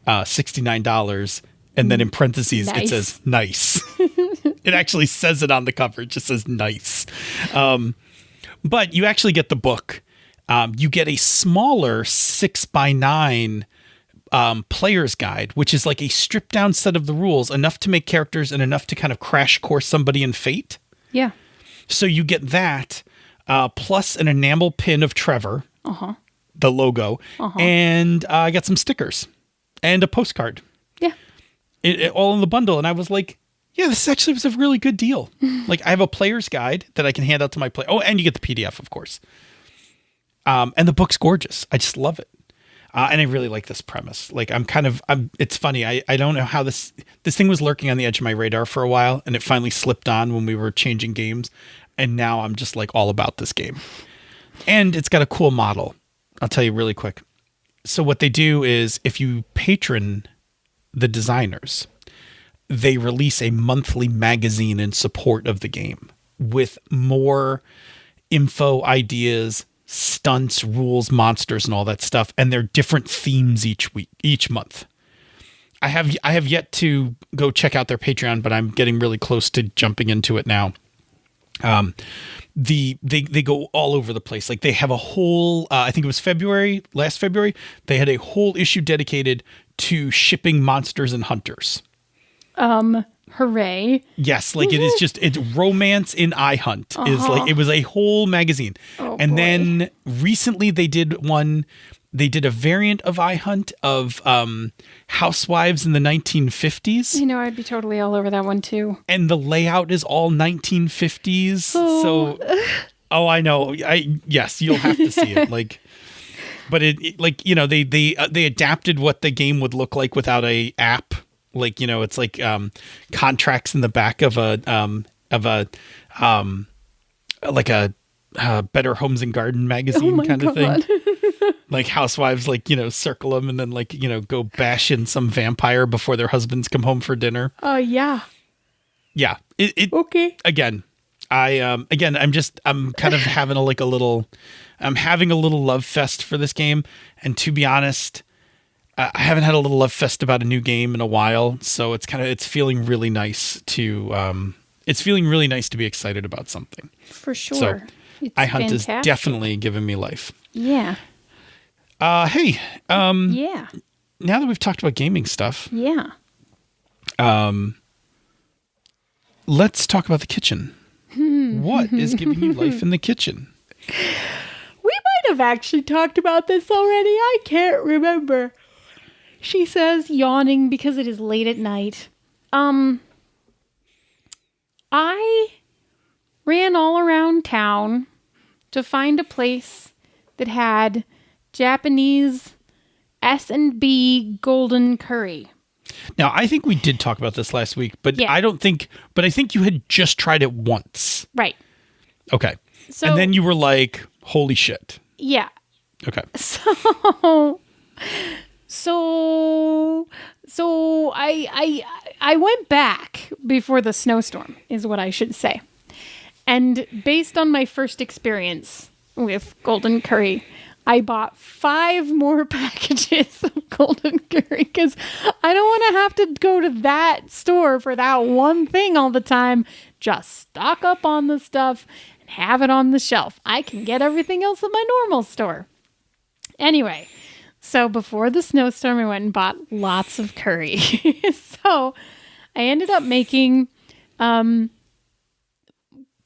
[SPEAKER 1] $69, and then in parentheses it says nice. It actually says it on the cover. It just says nice. But you actually get the book. You get a smaller 6 by 9 player's guide, which is like a stripped down set of the rules, enough to make characters and enough to kind of crash course somebody in Fate.
[SPEAKER 2] Yeah.
[SPEAKER 1] So you get that, plus an enamel pin of Trevor, the logo, and I got some stickers and a postcard.
[SPEAKER 2] Yeah.
[SPEAKER 1] It all in the bundle. And I was like, yeah, this actually was a really good deal. Like, I have a player's guide that I can hand out to my player. Oh, and you get the PDF, of course. And the book's gorgeous. I just love it. And I really like this premise. Like, it's funny. I don't know how this thing was lurking on the edge of my radar for a while, and it finally slipped on when we were changing games. And now I'm just like all about this game. And it's got a cool model. I'll tell you really quick. So what they do is, if you patron the designers, they release a monthly magazine in support of the game with more info, ideas, stunts, rules, monsters, and all that stuff, and they're different themes each month. I have yet to go check out their Patreon, but I'm getting really close to jumping into it now. They go all over the place. Like, they have a whole I think it was last February, they had a whole issue dedicated to shipping monsters and hunters.
[SPEAKER 2] Hooray.
[SPEAKER 1] Yes, like it's romance in iHunt is like, it was a whole magazine. And boy. Then recently they did a variant of iHunt of housewives in the 1950s.
[SPEAKER 2] I'd be totally all over that one too.
[SPEAKER 1] And the layout is all 1950s. So I know. Yes, you'll have to see it. Like, but they adapted what the game would look like without a app. Like, it's like contracts in the back of a Better Homes and Garden magazine kind of thing. Like, housewives, like, circle them and then, like, go bash in some vampire before their husbands come home for dinner.
[SPEAKER 2] Oh, yeah.
[SPEAKER 1] Yeah.
[SPEAKER 2] Okay.
[SPEAKER 1] Again, I'm kind of having having a little love fest for this game. And to be honest, I haven't had a little love fest about a new game in a while, so it's feeling really nice to be excited about something.
[SPEAKER 2] For sure.
[SPEAKER 1] So, iHunt is
[SPEAKER 2] fantastic.
[SPEAKER 1] definitely giving me life.
[SPEAKER 2] Yeah.
[SPEAKER 1] Hey.
[SPEAKER 2] Yeah.
[SPEAKER 1] Now that we've talked about gaming stuff.
[SPEAKER 2] Yeah.
[SPEAKER 1] Let's talk about the kitchen. What is giving you life in the kitchen?
[SPEAKER 2] We might have actually talked about this already. I can't remember. She says, yawning because it is late at night. I ran all around town to find a place that had Japanese S&B golden curry.
[SPEAKER 1] Now, I think we did talk about this last week, but
[SPEAKER 2] yeah.
[SPEAKER 1] I think you had just tried it once.
[SPEAKER 2] Right.
[SPEAKER 1] Okay.
[SPEAKER 2] So,
[SPEAKER 1] and then you were like, holy shit.
[SPEAKER 2] Yeah.
[SPEAKER 1] Okay.
[SPEAKER 2] So I went back before the snowstorm, is what I should say. And based on my first experience with golden curry, I bought 5 more packages of golden curry because I don't want to have to go to that store for that one thing all the time. Just stock up on the stuff and have it on the shelf. I can get everything else at my normal store. Anyway, so before the snowstorm, I went and bought lots of curry. So I ended up making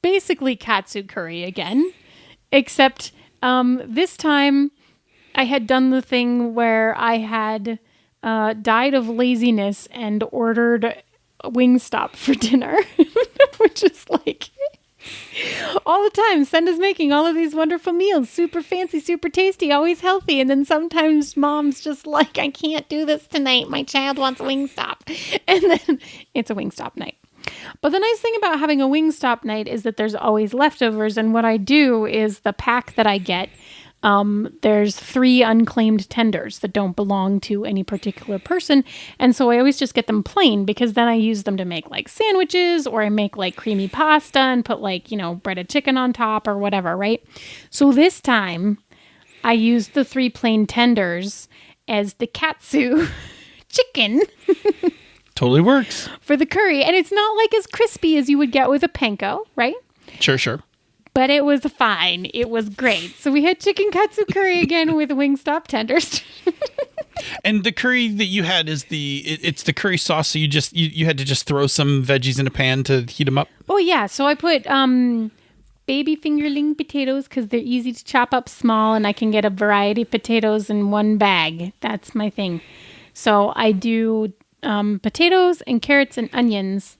[SPEAKER 2] basically katsu curry again, except this time I had done the thing where I had died of laziness and ordered Wingstop for dinner, which is like all the time. Senda's making all of these wonderful meals, super fancy, super tasty, always healthy. And then sometimes mom's just like, I can't do this tonight. My child wants Wingstop. And then it's a Wingstop night. But the nice thing about having a Wingstop night is that there's always leftovers. And what I do is the pack that I get, there's 3 unclaimed tenders that don't belong to any particular person. And so I always just get them plain because then I use them to make like sandwiches or I make like creamy pasta and put like, breaded chicken on top or whatever, right? So this time I used the 3 plain tenders as the katsu chicken.
[SPEAKER 1] Totally works.
[SPEAKER 2] For the curry. And it's not like as crispy as you would get with a panko, right?
[SPEAKER 1] Sure.
[SPEAKER 2] But it was fine. It was great. So we had chicken katsu curry again with Wingstop tenders.
[SPEAKER 1] And the curry that you had is it's the curry sauce. So you had to just throw some veggies in a pan to heat them up.
[SPEAKER 2] Oh yeah. So I put baby fingerling potatoes because they're easy to chop up small, and I can get a variety of potatoes in one bag. That's my thing. So I do potatoes and carrots and onions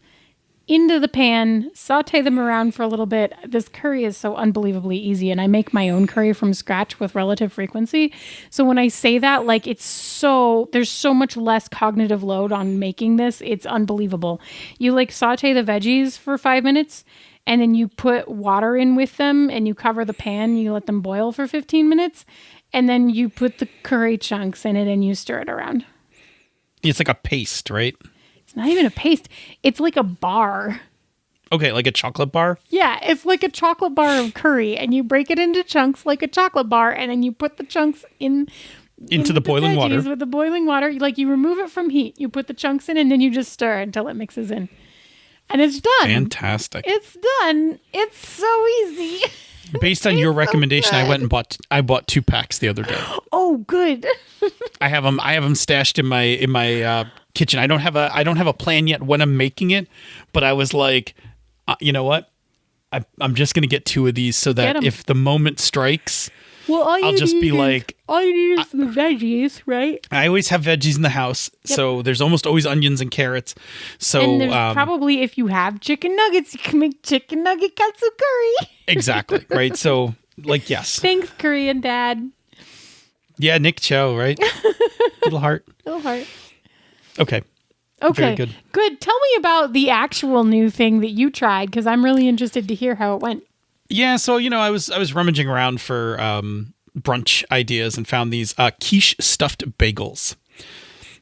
[SPEAKER 2] into the pan, saute them around for a little bit. This curry is so unbelievably easy, and I make my own curry from scratch with relative frequency. So when I say that, like there's so much less cognitive load on making this. It's unbelievable. You like saute the veggies for 5 minutes, and then you put water in with them, and you cover the pan. You let them boil for 15 minutes, and then you put the curry chunks in it, and you stir it around.
[SPEAKER 1] It's like a paste, right?
[SPEAKER 2] It's not even a paste. It's like a bar.
[SPEAKER 1] Okay, like a chocolate bar?
[SPEAKER 2] Yeah, it's like a chocolate bar of curry, and you break it into chunks like a chocolate bar, and then you put the chunks into the boiling water. With the boiling water, like you remove it from heat, you put the chunks in, and then you just stir until it mixes in. And it's done.
[SPEAKER 1] Fantastic.
[SPEAKER 2] It's done. It's so easy.
[SPEAKER 1] Based on your recommendation, I went and bought 2 packs the other day.
[SPEAKER 2] Oh, good.
[SPEAKER 1] I have them stashed in my kitchen. I don't have a plan yet when I'm making it, but I was like, you know what? I'm just gonna get 2 of these so that if the moment strikes, I'll just be like,
[SPEAKER 2] all you need is the veggies, right?
[SPEAKER 1] I always have veggies in the house, so there's almost always onions and carrots. So
[SPEAKER 2] and there's probably, if you have chicken nuggets, you can make chicken nugget katsu curry.
[SPEAKER 1] Exactly, right? So like, yes.
[SPEAKER 2] Thanks, Korean Dad.
[SPEAKER 1] Yeah, Nick Cho, right? Little heart. Okay. Very good.
[SPEAKER 2] Tell me about the actual new thing that you tried, because I'm really interested to hear how it went.
[SPEAKER 1] Yeah, so I was rummaging around for brunch ideas and found these quiche stuffed bagels.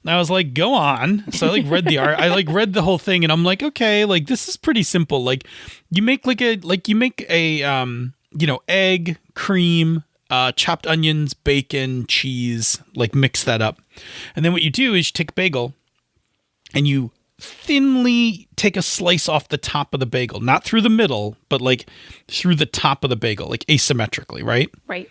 [SPEAKER 1] And I was like, go on. So I read the art. I read the whole thing, and I'm like, okay, this is pretty simple. You make egg, cream, chopped onions, bacon, cheese, mix that up. And then what you do is you take a bagel and you thinly take a slice off the top of the bagel, not through the middle, but through the top of the bagel, asymmetrically, right?
[SPEAKER 2] Right.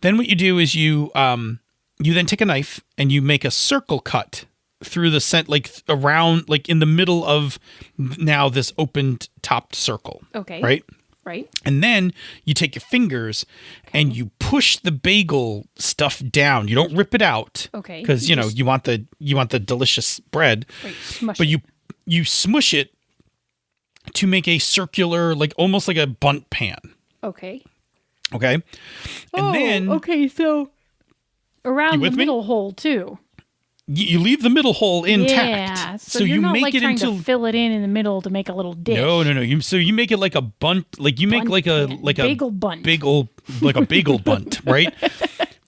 [SPEAKER 1] Then what you do is you then take a knife and you make a circle cut through the around, in the middle of now this opened topped circle.
[SPEAKER 2] Okay.
[SPEAKER 1] Right?
[SPEAKER 2] Right.
[SPEAKER 1] And then you take your fingers and you push the bagel stuff down. You don't rip it out.
[SPEAKER 2] Okay.
[SPEAKER 1] Because you want the delicious bread.
[SPEAKER 2] Right. Smush
[SPEAKER 1] but
[SPEAKER 2] it.
[SPEAKER 1] you smush it to make a circular, almost like a bunt pan.
[SPEAKER 2] Okay.
[SPEAKER 1] Okay. And then
[SPEAKER 2] okay, so around the middle hole too.
[SPEAKER 1] You leave the middle hole intact.
[SPEAKER 2] Yeah, so you're
[SPEAKER 1] you
[SPEAKER 2] not
[SPEAKER 1] make it
[SPEAKER 2] trying
[SPEAKER 1] into
[SPEAKER 2] to fill it in the middle to make a little dish.
[SPEAKER 1] No. So you make it like a bunt, you make a
[SPEAKER 2] bagel bunt.
[SPEAKER 1] Like a bagel bunt, right?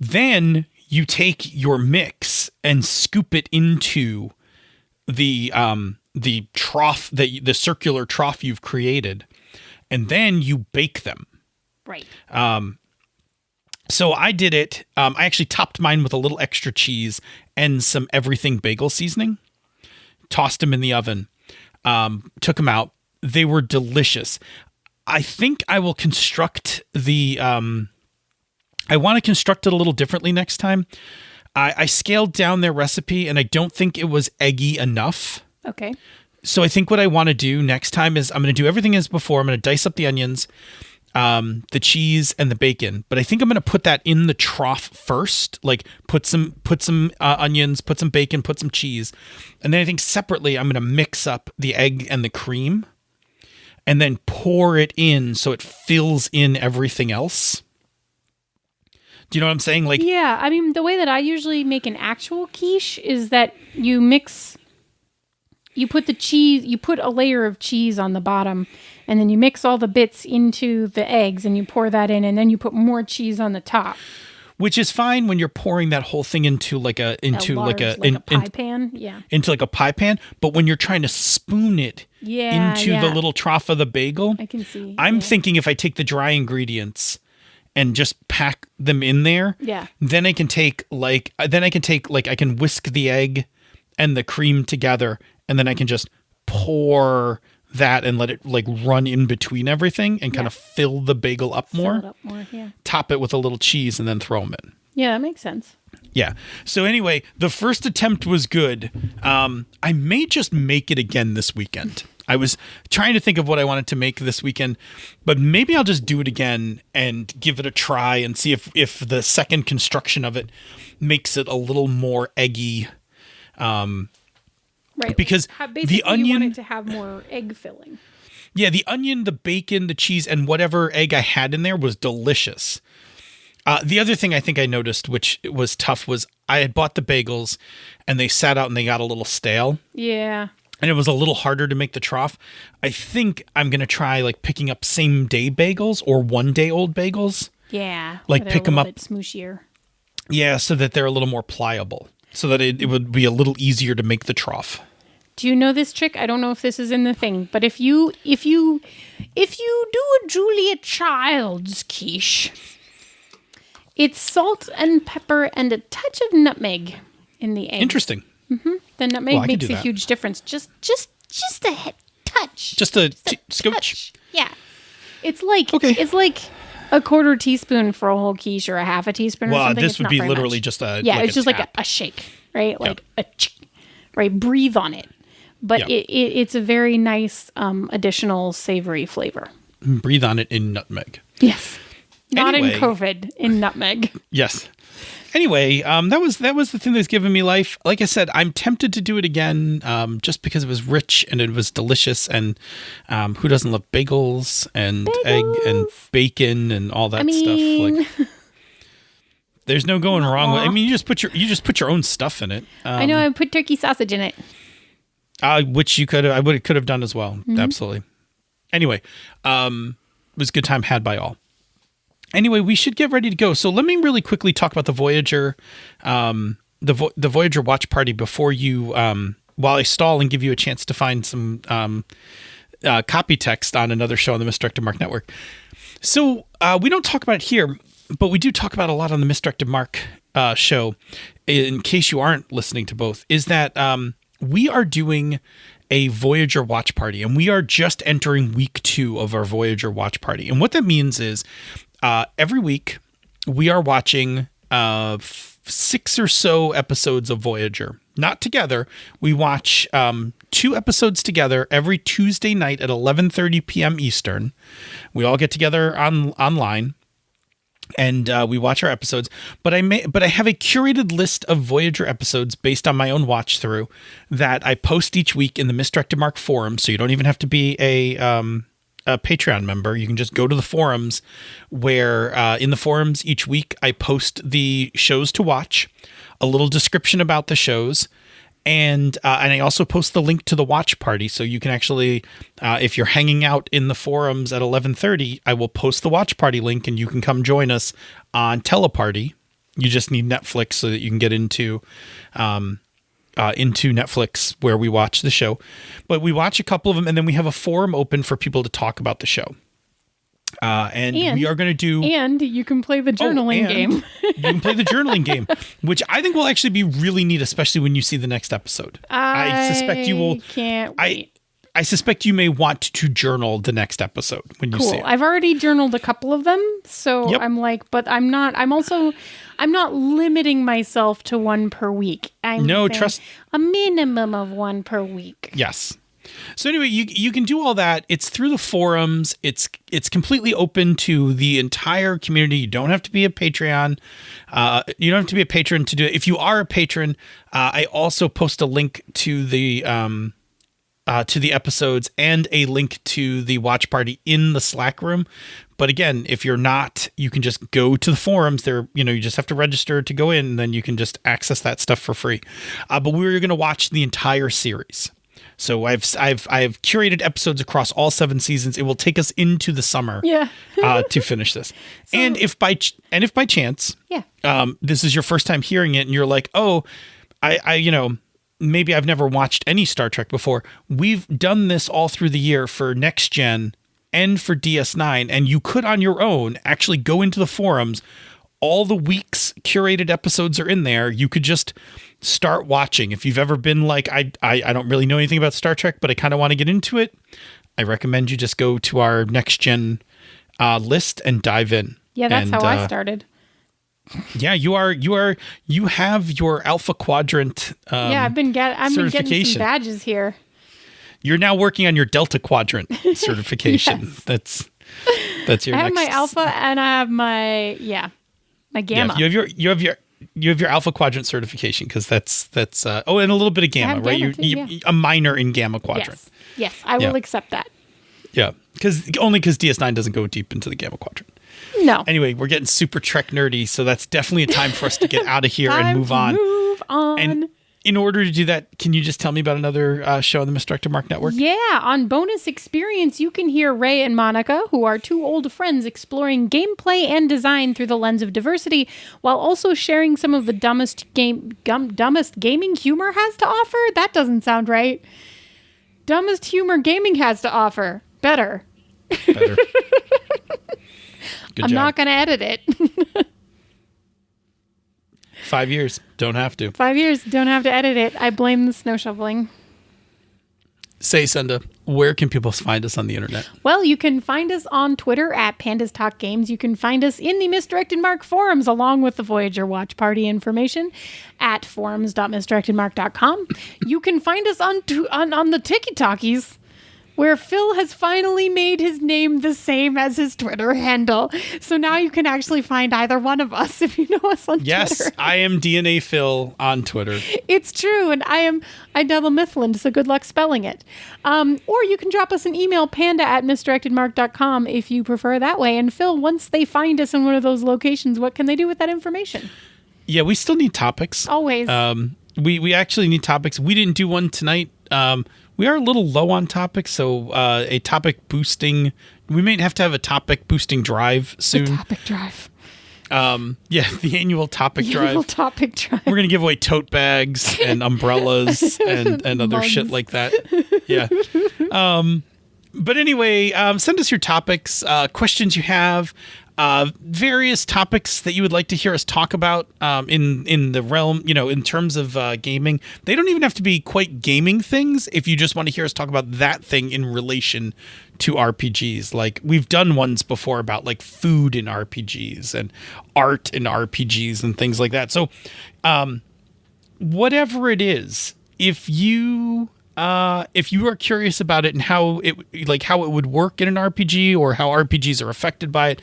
[SPEAKER 1] Then you take your mix and scoop it into the trough, the circular trough you've created, and then you bake them.
[SPEAKER 2] Right.
[SPEAKER 1] So I did it. I actually topped mine with a little extra cheese and some everything bagel seasoning. Tossed them in the oven. Took them out. They were delicious. I think I will construct the... I want to construct it a little differently next time. I scaled down their recipe, and I don't think it was eggy enough.
[SPEAKER 2] Okay.
[SPEAKER 1] So I think what I want to do next time is I'm going to do everything as before. I'm going to dice up the onions, the cheese, and the bacon. But I think I'm going to put that in the trough first. Like put some onions, put some bacon, put some cheese, and then I think separately I'm going to mix up the egg and the cream, and then pour it in so it fills in everything else. Do you know what I'm saying? Like,
[SPEAKER 2] yeah, I mean, the way that I usually make an actual quiche is that you put the cheese, you put a layer of cheese on the bottom, and then you mix all the bits into the eggs, and you pour that in, and then you put more cheese on the top.
[SPEAKER 1] Which is fine when you're pouring that whole thing into a pie
[SPEAKER 2] pan, yeah.
[SPEAKER 1] Into like a pie pan. But when you're trying to spoon it into the little trough of the bagel,
[SPEAKER 2] I can see.
[SPEAKER 1] I'm thinking if I take the dry ingredients and just pack them in there, then I can I can whisk the egg and the cream together, and then I can just pour that and let it like run in between everything and kind of fill the bagel up more.
[SPEAKER 2] Fill it up more, yeah.
[SPEAKER 1] Top it with a little cheese and then throw them in.
[SPEAKER 2] Yeah, that makes sense.
[SPEAKER 1] Yeah. So anyway, the first attempt was good. I may just make it again this weekend. I was trying to think of what I wanted to make this weekend, but maybe I'll just do it again and give it a try and see if the second construction of it makes it a little more eggy.
[SPEAKER 2] Right.
[SPEAKER 1] Because the onion,
[SPEAKER 2] you want it to have more egg filling.
[SPEAKER 1] Yeah, the onion, the bacon, the cheese, and whatever egg I had in there was delicious. The other thing I think I noticed, which was tough, was I had bought the bagels and they sat out and they got a little stale.
[SPEAKER 2] Yeah.
[SPEAKER 1] And it was a little harder to make the trough. I think I'm going to try like picking up same day bagels or 1 day old bagels.
[SPEAKER 2] Yeah.
[SPEAKER 1] Like pick them up.
[SPEAKER 2] A bit smooshier.
[SPEAKER 1] Yeah. So that they're a little more pliable, so that it would be a little easier to make the trough.
[SPEAKER 2] Do you know this trick? I don't know if this is in the thing, but if you do a Julia Child's quiche, it's salt and pepper and a touch of nutmeg in the egg.
[SPEAKER 1] Interesting.
[SPEAKER 2] Mm-hmm. The nutmeg makes a huge difference. Just a touch.
[SPEAKER 1] Just a scotch.
[SPEAKER 2] Yeah. It's like a quarter teaspoon for a whole quiche or a half a teaspoon or something.
[SPEAKER 1] Well, this would be literally
[SPEAKER 2] much.
[SPEAKER 1] Just a
[SPEAKER 2] it's just like a shake, right? Like right? Breathe on it. But it's a very nice additional savory flavor.
[SPEAKER 1] Breathe on it in nutmeg.
[SPEAKER 2] Yes. Not in COVID, in nutmeg.
[SPEAKER 1] Yes. Anyway, that was the thing that's given me life. Like I said, I'm tempted to do it again, just because it was rich and it was delicious, and who doesn't love bagels and egg and bacon and all that stuff? Like, there's no going wrong with. I mean, you just put your own stuff in it.
[SPEAKER 2] I know. I put turkey sausage in it.
[SPEAKER 1] Which could have done as well. Mm-hmm. Absolutely. Anyway, it was a good time had by all. Anyway, we should get ready to go. So let me really quickly talk about the Voyager, the Voyager watch party before you, while I stall and give you a chance to find some copy text on another show on the Misdirected Mark Network. So we don't talk about it here, but we do talk about a lot on the Misdirected Mark show. In case you aren't listening to both, is that we are doing a Voyager watch party, and we are just entering week 2 of our Voyager watch party. And what that means is, every week we are watching 6 or so episodes of Voyager. Not together. We watch 2 episodes together every Tuesday night at 11:30 p.m. Eastern. We all get together online, and we watch our episodes. But I have a curated list of Voyager episodes based on my own watch through that I post each week in the Misdirected Mark forum. So you don't even have to be a Patreon member. You can just go to the forums, where in the forums each week I post the shows to watch, a little description about the shows, and I also post the link to the watch party. So you can actually, if you're hanging out in the forums at 11:30, I will post the watch party link, and you can come join us on Teleparty. You just need Netflix so that you can get into Netflix, where we watch the show. But we watch a couple of them, and then we have a forum open for people to talk about the show. And we are going to do...
[SPEAKER 2] And you can play the journaling game.
[SPEAKER 1] You can play the journaling game, which I think will actually be really neat, especially when you see the next episode. I suspect you will...
[SPEAKER 2] Can't wait.
[SPEAKER 1] I suspect you may want to journal the next episode when you see it.
[SPEAKER 2] I've already journaled a couple of them, so
[SPEAKER 1] Yep.
[SPEAKER 2] I'm like, but I'm not limiting myself to one per week.
[SPEAKER 1] Trust
[SPEAKER 2] a minimum of one per week.
[SPEAKER 1] Yes. So anyway, you can do all that. It's through the forums. It's completely open to the entire community. You don't have to be a Patreon. You don't have to be a patron to do it. If you are a patron, I also post a link to the episodes and a link to the watch party in the Slack room. But again, if you're not, you can just go to the forums. You just have to register to go in, and then you can just access that stuff for free. But we're going to watch the entire series. So I've curated episodes across all 7 seasons. It will take us into the summer to finish this. And if by chance, this is your first time hearing it and you're like, "Oh, maybe I've never watched any Star Trek before." We've done this all through the year for Next Gen and for DS9, and you could on your own actually go into the forums. All the week's curated episodes are in there. You could just start watching. If you've ever been like, I don't really know anything about Star Trek, but I kind of want to get into it, I recommend you just go to our Next Gen list and dive in.
[SPEAKER 2] Yeah, that's how I started.
[SPEAKER 1] Yeah, you have your Alpha Quadrant
[SPEAKER 2] I've been getting some badges here.
[SPEAKER 1] You're now working on your Delta Quadrant certification.
[SPEAKER 2] Yes.
[SPEAKER 1] That's your
[SPEAKER 2] I have
[SPEAKER 1] next...
[SPEAKER 2] my Alpha and I have my Gamma.
[SPEAKER 1] Yeah, you have your Alpha Quadrant certification because that's and a little bit of Gamma, right? You a minor in Gamma Quadrant.
[SPEAKER 2] Yes, I will accept that.
[SPEAKER 1] Yeah, because DS9 doesn't go deep into the Gamma Quadrant.
[SPEAKER 2] No.
[SPEAKER 1] Anyway, we're getting super Trek nerdy, so that's definitely a time for us to get out of here and move on. And in order to do that, can you just tell me about another show on the Misdirected Mark Network?
[SPEAKER 2] Yeah, on Bonus Experience, you can hear Ray and Monica, who are 2 old friends, exploring gameplay and design through the lens of diversity, while also sharing some of the dumbest gaming humor has to offer. That doesn't sound right. Dumbest humor gaming has to offer. Better.
[SPEAKER 1] Good
[SPEAKER 2] I'm
[SPEAKER 1] job.
[SPEAKER 2] not going to edit it.
[SPEAKER 1] 5 years. Don't have to.
[SPEAKER 2] 5 years. Don't have to edit it. I blame the snow shoveling.
[SPEAKER 1] Say, Senda, where can people find us on the internet?
[SPEAKER 2] Well, you can find us on Twitter at Pandas Talk Games. You can find us in the Misdirected Mark forums along with the Voyager Watch Party information at forums.misdirectedmark.com. You can find us on the Tiki Talkies, where Phil has finally made his name the same as his Twitter handle. So now you can actually find either one of us if you know us on Twitter.
[SPEAKER 1] Yes, I am DNA Phil on Twitter.
[SPEAKER 2] It's true, and I am Idella Mifflin, so good luck spelling it. Or you can drop us an email, panda@misdirectedmark.com, if you prefer that way. And Phil, once they find us in one of those locations, what can they do with that information?
[SPEAKER 1] Yeah, we still need topics.
[SPEAKER 2] Always.
[SPEAKER 1] We actually need topics. We didn't do one tonight. We are a little low on topics, so a topic boosting... We may have to have a topic boosting drive soon.
[SPEAKER 2] The topic drive.
[SPEAKER 1] The annual topic drive.
[SPEAKER 2] Annual topic drive.
[SPEAKER 1] We're going to give away tote bags and umbrellas and other
[SPEAKER 2] Mugs.
[SPEAKER 1] shit like that. Yeah. But anyway, send us your topics, questions you have, various topics that you would like to hear us talk about in the realm, in terms of gaming. They don't even have to be quite gaming things if you just want to hear us talk about that thing in relation to RPGs. Like, we've done ones before about like food in RPGs and art in RPGs and things like that. So whatever it is, if you are curious about it and how it would work in an RPG or how RPGs are affected by it,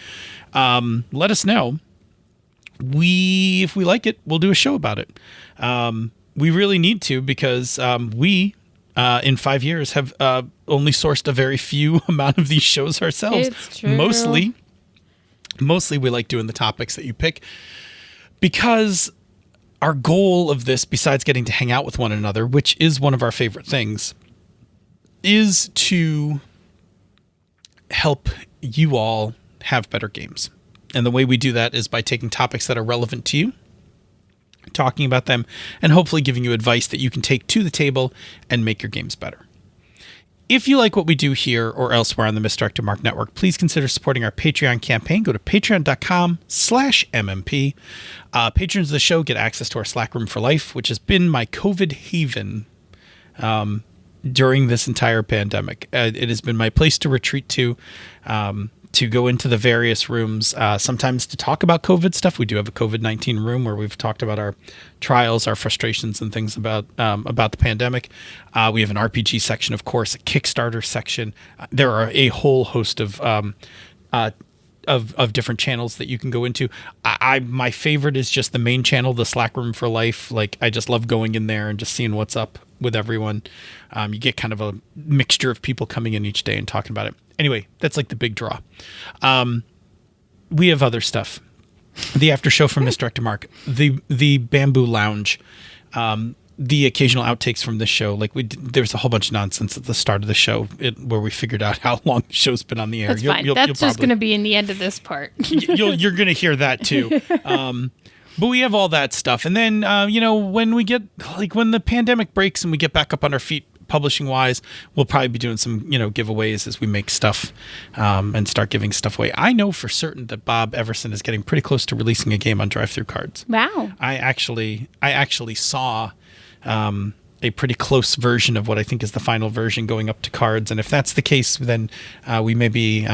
[SPEAKER 1] let us know. If we like it, we'll do a show about it. We really need to, because we in 5 years have only sourced a very few amount of these shows ourselves.
[SPEAKER 2] It's true.
[SPEAKER 1] Mostly we like doing the topics that you pick, because our goal of this, besides getting to hang out with one another, which is one of our favorite things, is to help you all have better games. And the way we do that is by taking topics that are relevant to you, talking about them, and hopefully giving you advice that you can take to the table and make your games better. If you like what we do here or elsewhere on the Misdirected Mark Network, please consider supporting our Patreon campaign. Go to patreon.com/MMP. Patrons of the show get access to our Slack room for life, which has been my COVID haven during this entire pandemic. It has been my place to retreat to go into the various rooms, sometimes to talk about COVID stuff. We do have a COVID-19 room where we've talked about our trials, our frustrations, and things about the pandemic. We have an RPG section, of course, a Kickstarter section. There are a whole host of different channels that you can go into. My favorite is just the main channel, the Slack Room for Life. Like, I just love going in there and just seeing what's up with everyone. You get kind of a mixture of people coming in each day and talking about it. Anyway, that's like the big draw. We have other stuff. The after show from Misdirected Mark, the Bamboo Lounge, the occasional outtakes from this show. Like there's a whole bunch of nonsense at the start of the show where we figured out how long the show's been on the air.
[SPEAKER 2] That's fine. That's just going to be in the end of this part.
[SPEAKER 1] You're going to hear that too. But we have all that stuff. And then, when the pandemic breaks and we get back up on our feet, publishing wise, we'll probably be doing some, giveaways as we make stuff and start giving stuff away. I know for certain that Bob Everson is getting pretty close to releasing a game on drive-through cards.
[SPEAKER 2] Wow.
[SPEAKER 1] I actually saw a pretty close version of what I think is the final version going up to cards. And if that's the case, then we may be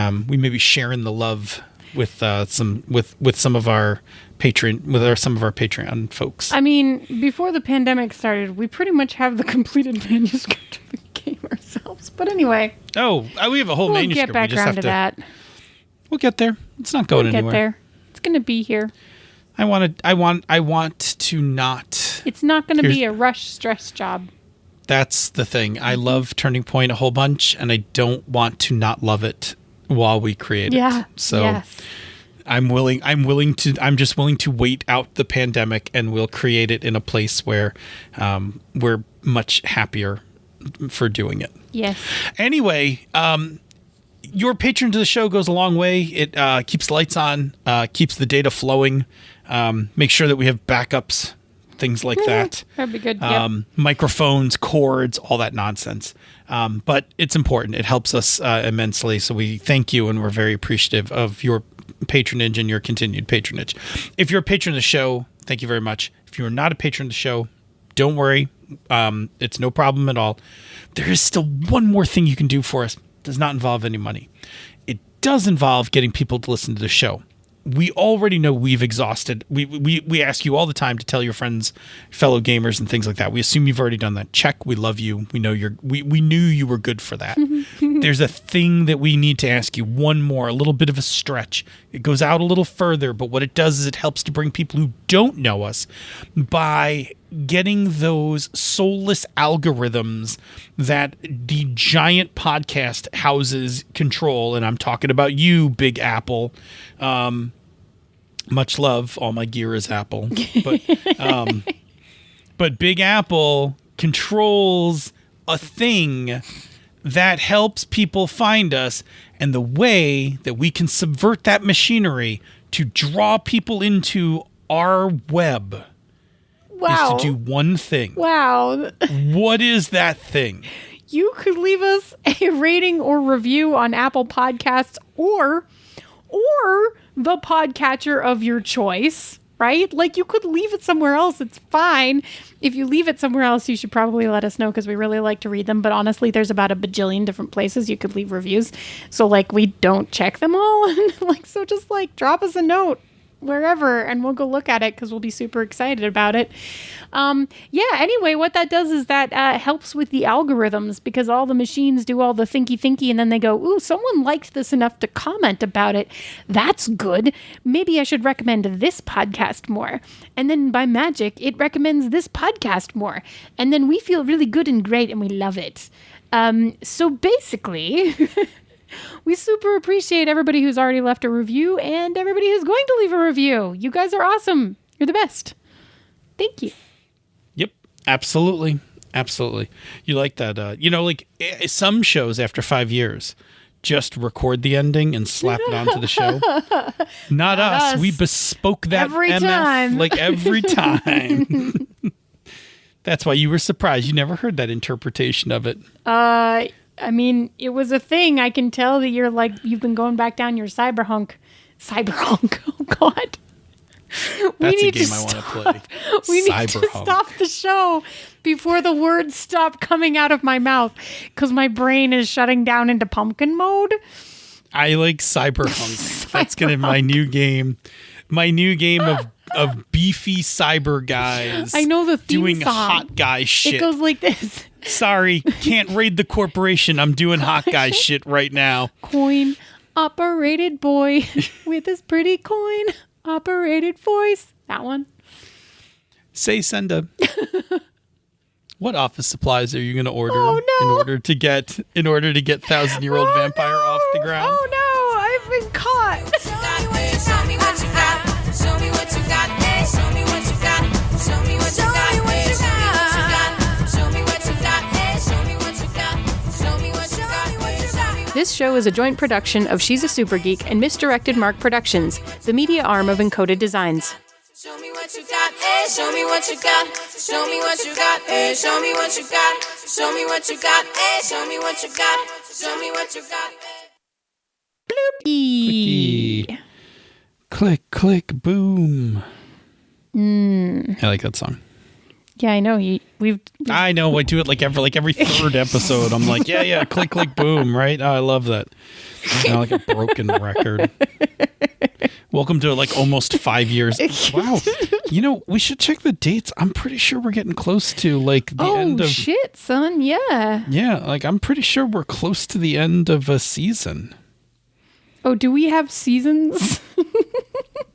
[SPEAKER 1] sharing the love with some of our Patreon folks.
[SPEAKER 2] I mean, before the pandemic started, we pretty much have the completed manuscript of the game ourselves. But anyway.
[SPEAKER 1] Oh, we have a whole manuscript.
[SPEAKER 2] We'll get back around to that.
[SPEAKER 1] We'll get there. It's not going anywhere.
[SPEAKER 2] We'll get there. It's going to be here.
[SPEAKER 1] I want to not.
[SPEAKER 2] It's not going to be a rush stress job.
[SPEAKER 1] That's the thing. I love Turning Point a whole bunch, and I don't want to not love it while we create it. So yes. I'm just willing to wait out the pandemic, and we'll create it in a place where we're much happier for doing it.
[SPEAKER 2] Yes.
[SPEAKER 1] Anyway, your patron to the show goes a long way. It keeps the lights on, keeps the data flowing, make sure that we have backups, things like that.
[SPEAKER 2] That'd be good. Yep.
[SPEAKER 1] Microphones, cords, all that nonsense. But it's important. It helps us immensely. So we thank you, and we're very appreciative of your patronage and your continued patronage. If you're a patron of the show, thank you very much. If you're not a patron of the show, don't worry. It's no problem at all. There is still one more thing you can do for us. It does not involve any money. It does involve getting people to listen to the show. We already know we've exhausted. We ask you all the time to tell your friends, fellow gamers, and things like that. We assume you've already done that. Check. We love you. We know we knew you were good for that. There's a thing that we need to ask you. One more, a little bit of a stretch. It goes out a little further, but what it does is it helps to bring people who don't know us by getting those soulless algorithms that the giant podcast houses control. And I'm talking about you, Big Apple. Much love. All my gear is Apple. But Big Apple controls a thing that helps people find us. And the way that we can subvert that machinery to draw people into our web is to do one thing.
[SPEAKER 2] Wow.
[SPEAKER 1] What is that thing?
[SPEAKER 2] You could leave us a rating or review on Apple Podcasts or the podcatcher of your choice, right? Like, you could leave it somewhere else. It's fine. If you leave it somewhere else, you should probably let us know because we really like to read them. But honestly, there's about a bajillion different places you could leave reviews. So, like, we don't check them all. And so just, drop us a note wherever, and we'll go look at it because we'll be super excited about it. Anyway, what that does is that helps with the algorithms because all the machines do all the thinky, and then they go, ooh, someone liked this enough to comment about it. That's good. Maybe I should recommend this podcast more. And then by magic, it recommends this podcast more. And then we feel really good and great, and we love it. So basically... We super appreciate everybody who's already left a review and everybody who's going to leave a review. You guys are awesome. You're the best. Thank you.
[SPEAKER 1] Yep, absolutely. Absolutely. You like that. Some shows after 5 years just record the ending and slap it onto the show. Not us. We bespoke that
[SPEAKER 2] every
[SPEAKER 1] MF
[SPEAKER 2] time.
[SPEAKER 1] Every time. That's why you were surprised. You never heard that interpretation of it.
[SPEAKER 2] I mean, it was a thing. I can tell that you've been going back down your cyberhunk. Oh God.
[SPEAKER 1] That's a game I want to play.
[SPEAKER 2] We need to stop the show before the words stop coming out of my mouth because my brain is shutting down into pumpkin mode.
[SPEAKER 1] I like cyberhunk. That's gonna be my new game. My new game of beefy cyber guys.
[SPEAKER 2] I know the theme
[SPEAKER 1] doing
[SPEAKER 2] song.
[SPEAKER 1] Hot guy shit.
[SPEAKER 2] It goes like this.
[SPEAKER 1] Sorry, can't raid the corporation. I'm doing hot guy shit right now.
[SPEAKER 2] Coin operated boy with his pretty coin operated voice. That one.
[SPEAKER 1] Say, Senda. What office supplies are you going to order in order to get 1,000-year-old vampire off the ground?
[SPEAKER 2] Oh no, I've been caught.
[SPEAKER 3] Show me what you got. Show me what you got. Hey, show me what you got. Show me what you got. Hey, show me what you got. Hey, show me what you got. Show me what you got.
[SPEAKER 2] This show is a joint production of She's a Super Geek and Misdirected Mark Productions, the media arm of Encoded Designs.
[SPEAKER 3] Show me what you got. Hey, show me what you got. Show me what you got. Hey, show me what you got. Show me what you got. Hey, show me what you got. Show me what you got.
[SPEAKER 1] Clicky. Click, click, boom. I like that song.
[SPEAKER 2] Yeah, I know.
[SPEAKER 1] I know. I do it like every third episode. I'm like, yeah, click, click, boom. Right? Oh, I love that. Like a broken record. Welcome to like almost 5 years. Wow. We should check the dates. I'm pretty sure we're getting close to like the end of. Oh
[SPEAKER 2] shit, son. Yeah.
[SPEAKER 1] Yeah, like I'm pretty sure we're close to the end of a season.
[SPEAKER 2] Oh, do we have seasons?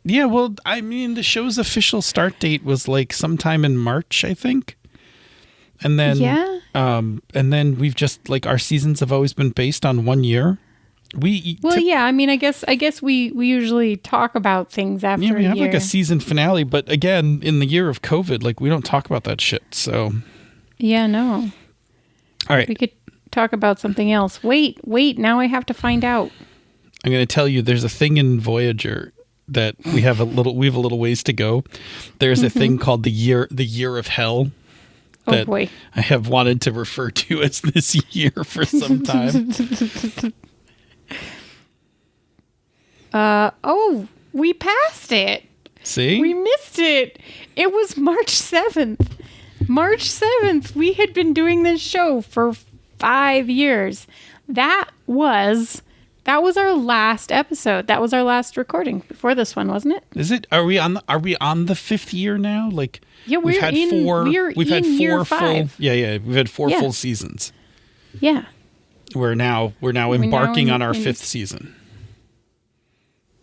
[SPEAKER 1] Yeah, well, I mean, the show's official start date was like sometime in March, I think. And then, and then we've just like our seasons have always been based on 1 year.
[SPEAKER 2] Yeah. I mean, I guess we usually talk about things after a year.
[SPEAKER 1] We have like a season finale, but again, in the year of COVID, like we don't talk about that shit. So.
[SPEAKER 2] Yeah, no.
[SPEAKER 1] All right.
[SPEAKER 2] We could talk about something else. Wait. Now I have to find out.
[SPEAKER 1] I'm going to tell you, there's a thing in Voyager that we have a little ways to go. There's a thing called the year of hell that
[SPEAKER 2] boy.
[SPEAKER 1] I have wanted to refer to as this year for some time.
[SPEAKER 2] We passed it.
[SPEAKER 1] See?
[SPEAKER 2] We missed it. It was March 7th. March 7th. We had been doing this show for 5 years. That was our last episode. That was our last recording before this one, wasn't it?
[SPEAKER 1] Is it? Are we on the fifth year now? Like,
[SPEAKER 2] yeah, we've had four full.
[SPEAKER 1] Yeah. We've had four full seasons.
[SPEAKER 2] Yeah.
[SPEAKER 1] We're now embarking on our fifth season.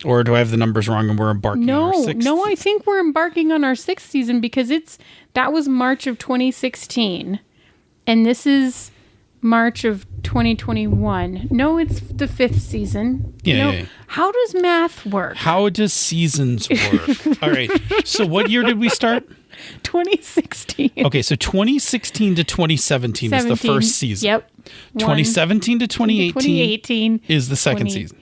[SPEAKER 1] Or do I have the numbers wrong and we're embarking on our sixth?
[SPEAKER 2] No, I think we're embarking on our sixth season because that was March of 2016. And this is March of 2021. No, it's the fifth season.
[SPEAKER 1] Yeah.
[SPEAKER 2] How does math work?
[SPEAKER 1] How does seasons work? All right. So what year did we start?
[SPEAKER 2] 2016.
[SPEAKER 1] Okay, so 2016 to 2017 is the first season.
[SPEAKER 2] Yep.
[SPEAKER 1] 2017 to 2018 is the second season.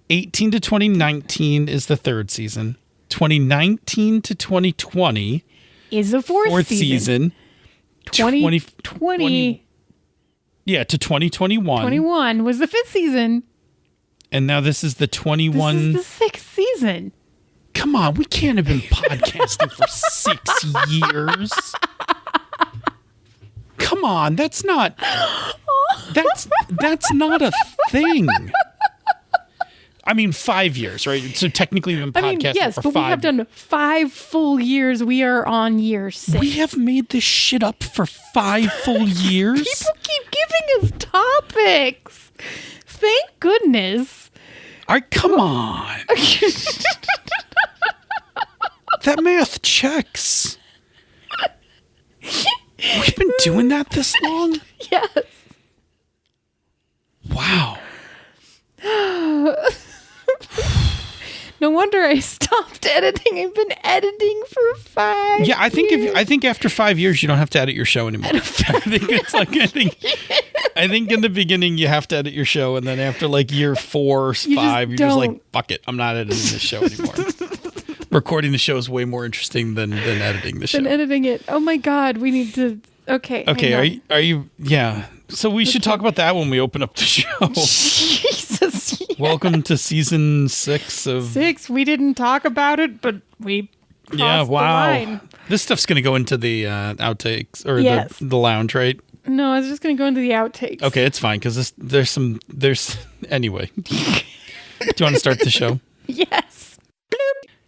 [SPEAKER 1] 18 to 2019 is the third season. 2019 to 2020
[SPEAKER 2] is the fourth season.
[SPEAKER 1] 2020 to 2021.
[SPEAKER 2] 21 was the fifth season.
[SPEAKER 1] And now this is the 21.
[SPEAKER 2] This is the sixth season.
[SPEAKER 1] Come on, we can't have been podcasting for 6 years. Come on, that's not a thing. I mean, 5 years, right? So technically we've been podcasting for 5 years.
[SPEAKER 2] We have done 5 full years. We are on year 6.
[SPEAKER 1] We have made this shit up for 5 full years?
[SPEAKER 2] People keep giving us topics. Thank goodness.
[SPEAKER 1] All right, come on. That math checks. We've been doing that this long?
[SPEAKER 2] Yes.
[SPEAKER 1] Wow.
[SPEAKER 2] No wonder I stopped editing. I've been editing for 5 years.
[SPEAKER 1] Yeah, I think after 5 years you don't have to edit your show anymore. I think in the beginning you have to edit your show, and then after like year 4 or 5, you're just like, fuck it, I'm not editing this show anymore. Recording the show is way more interesting than editing the show.
[SPEAKER 2] Than editing it. Oh my god, we need to. Okay.
[SPEAKER 1] Okay. Are you? Yeah. So we should talk about that when we open up the show.
[SPEAKER 2] Jesus. Yeah.
[SPEAKER 1] Welcome to season 6 of
[SPEAKER 2] 6. We didn't talk about it, but we crossed the line.
[SPEAKER 1] This stuff's going to go into the outtakes or
[SPEAKER 2] Yes.
[SPEAKER 1] the lounge, right?
[SPEAKER 2] No, I was just going to go into the outtakes.
[SPEAKER 1] Okay, it's fine because there's anyway. Do you want to start the show?
[SPEAKER 2] Yes.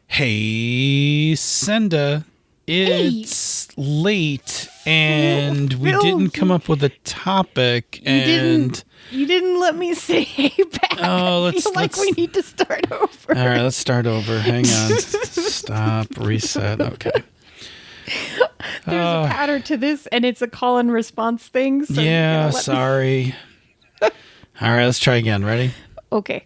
[SPEAKER 1] Hey, Senda, it's late and we didn't come up with a topic.
[SPEAKER 2] You didn't let me say hey back.
[SPEAKER 1] Oh,
[SPEAKER 2] I feel like we need to start over.
[SPEAKER 1] All right, let's start over. Hang on. Stop. Reset. Okay.
[SPEAKER 2] There's a pattern to this, and it's a call and response thing. So
[SPEAKER 1] yeah, sorry. All right, let's try again. Ready?
[SPEAKER 2] Okay.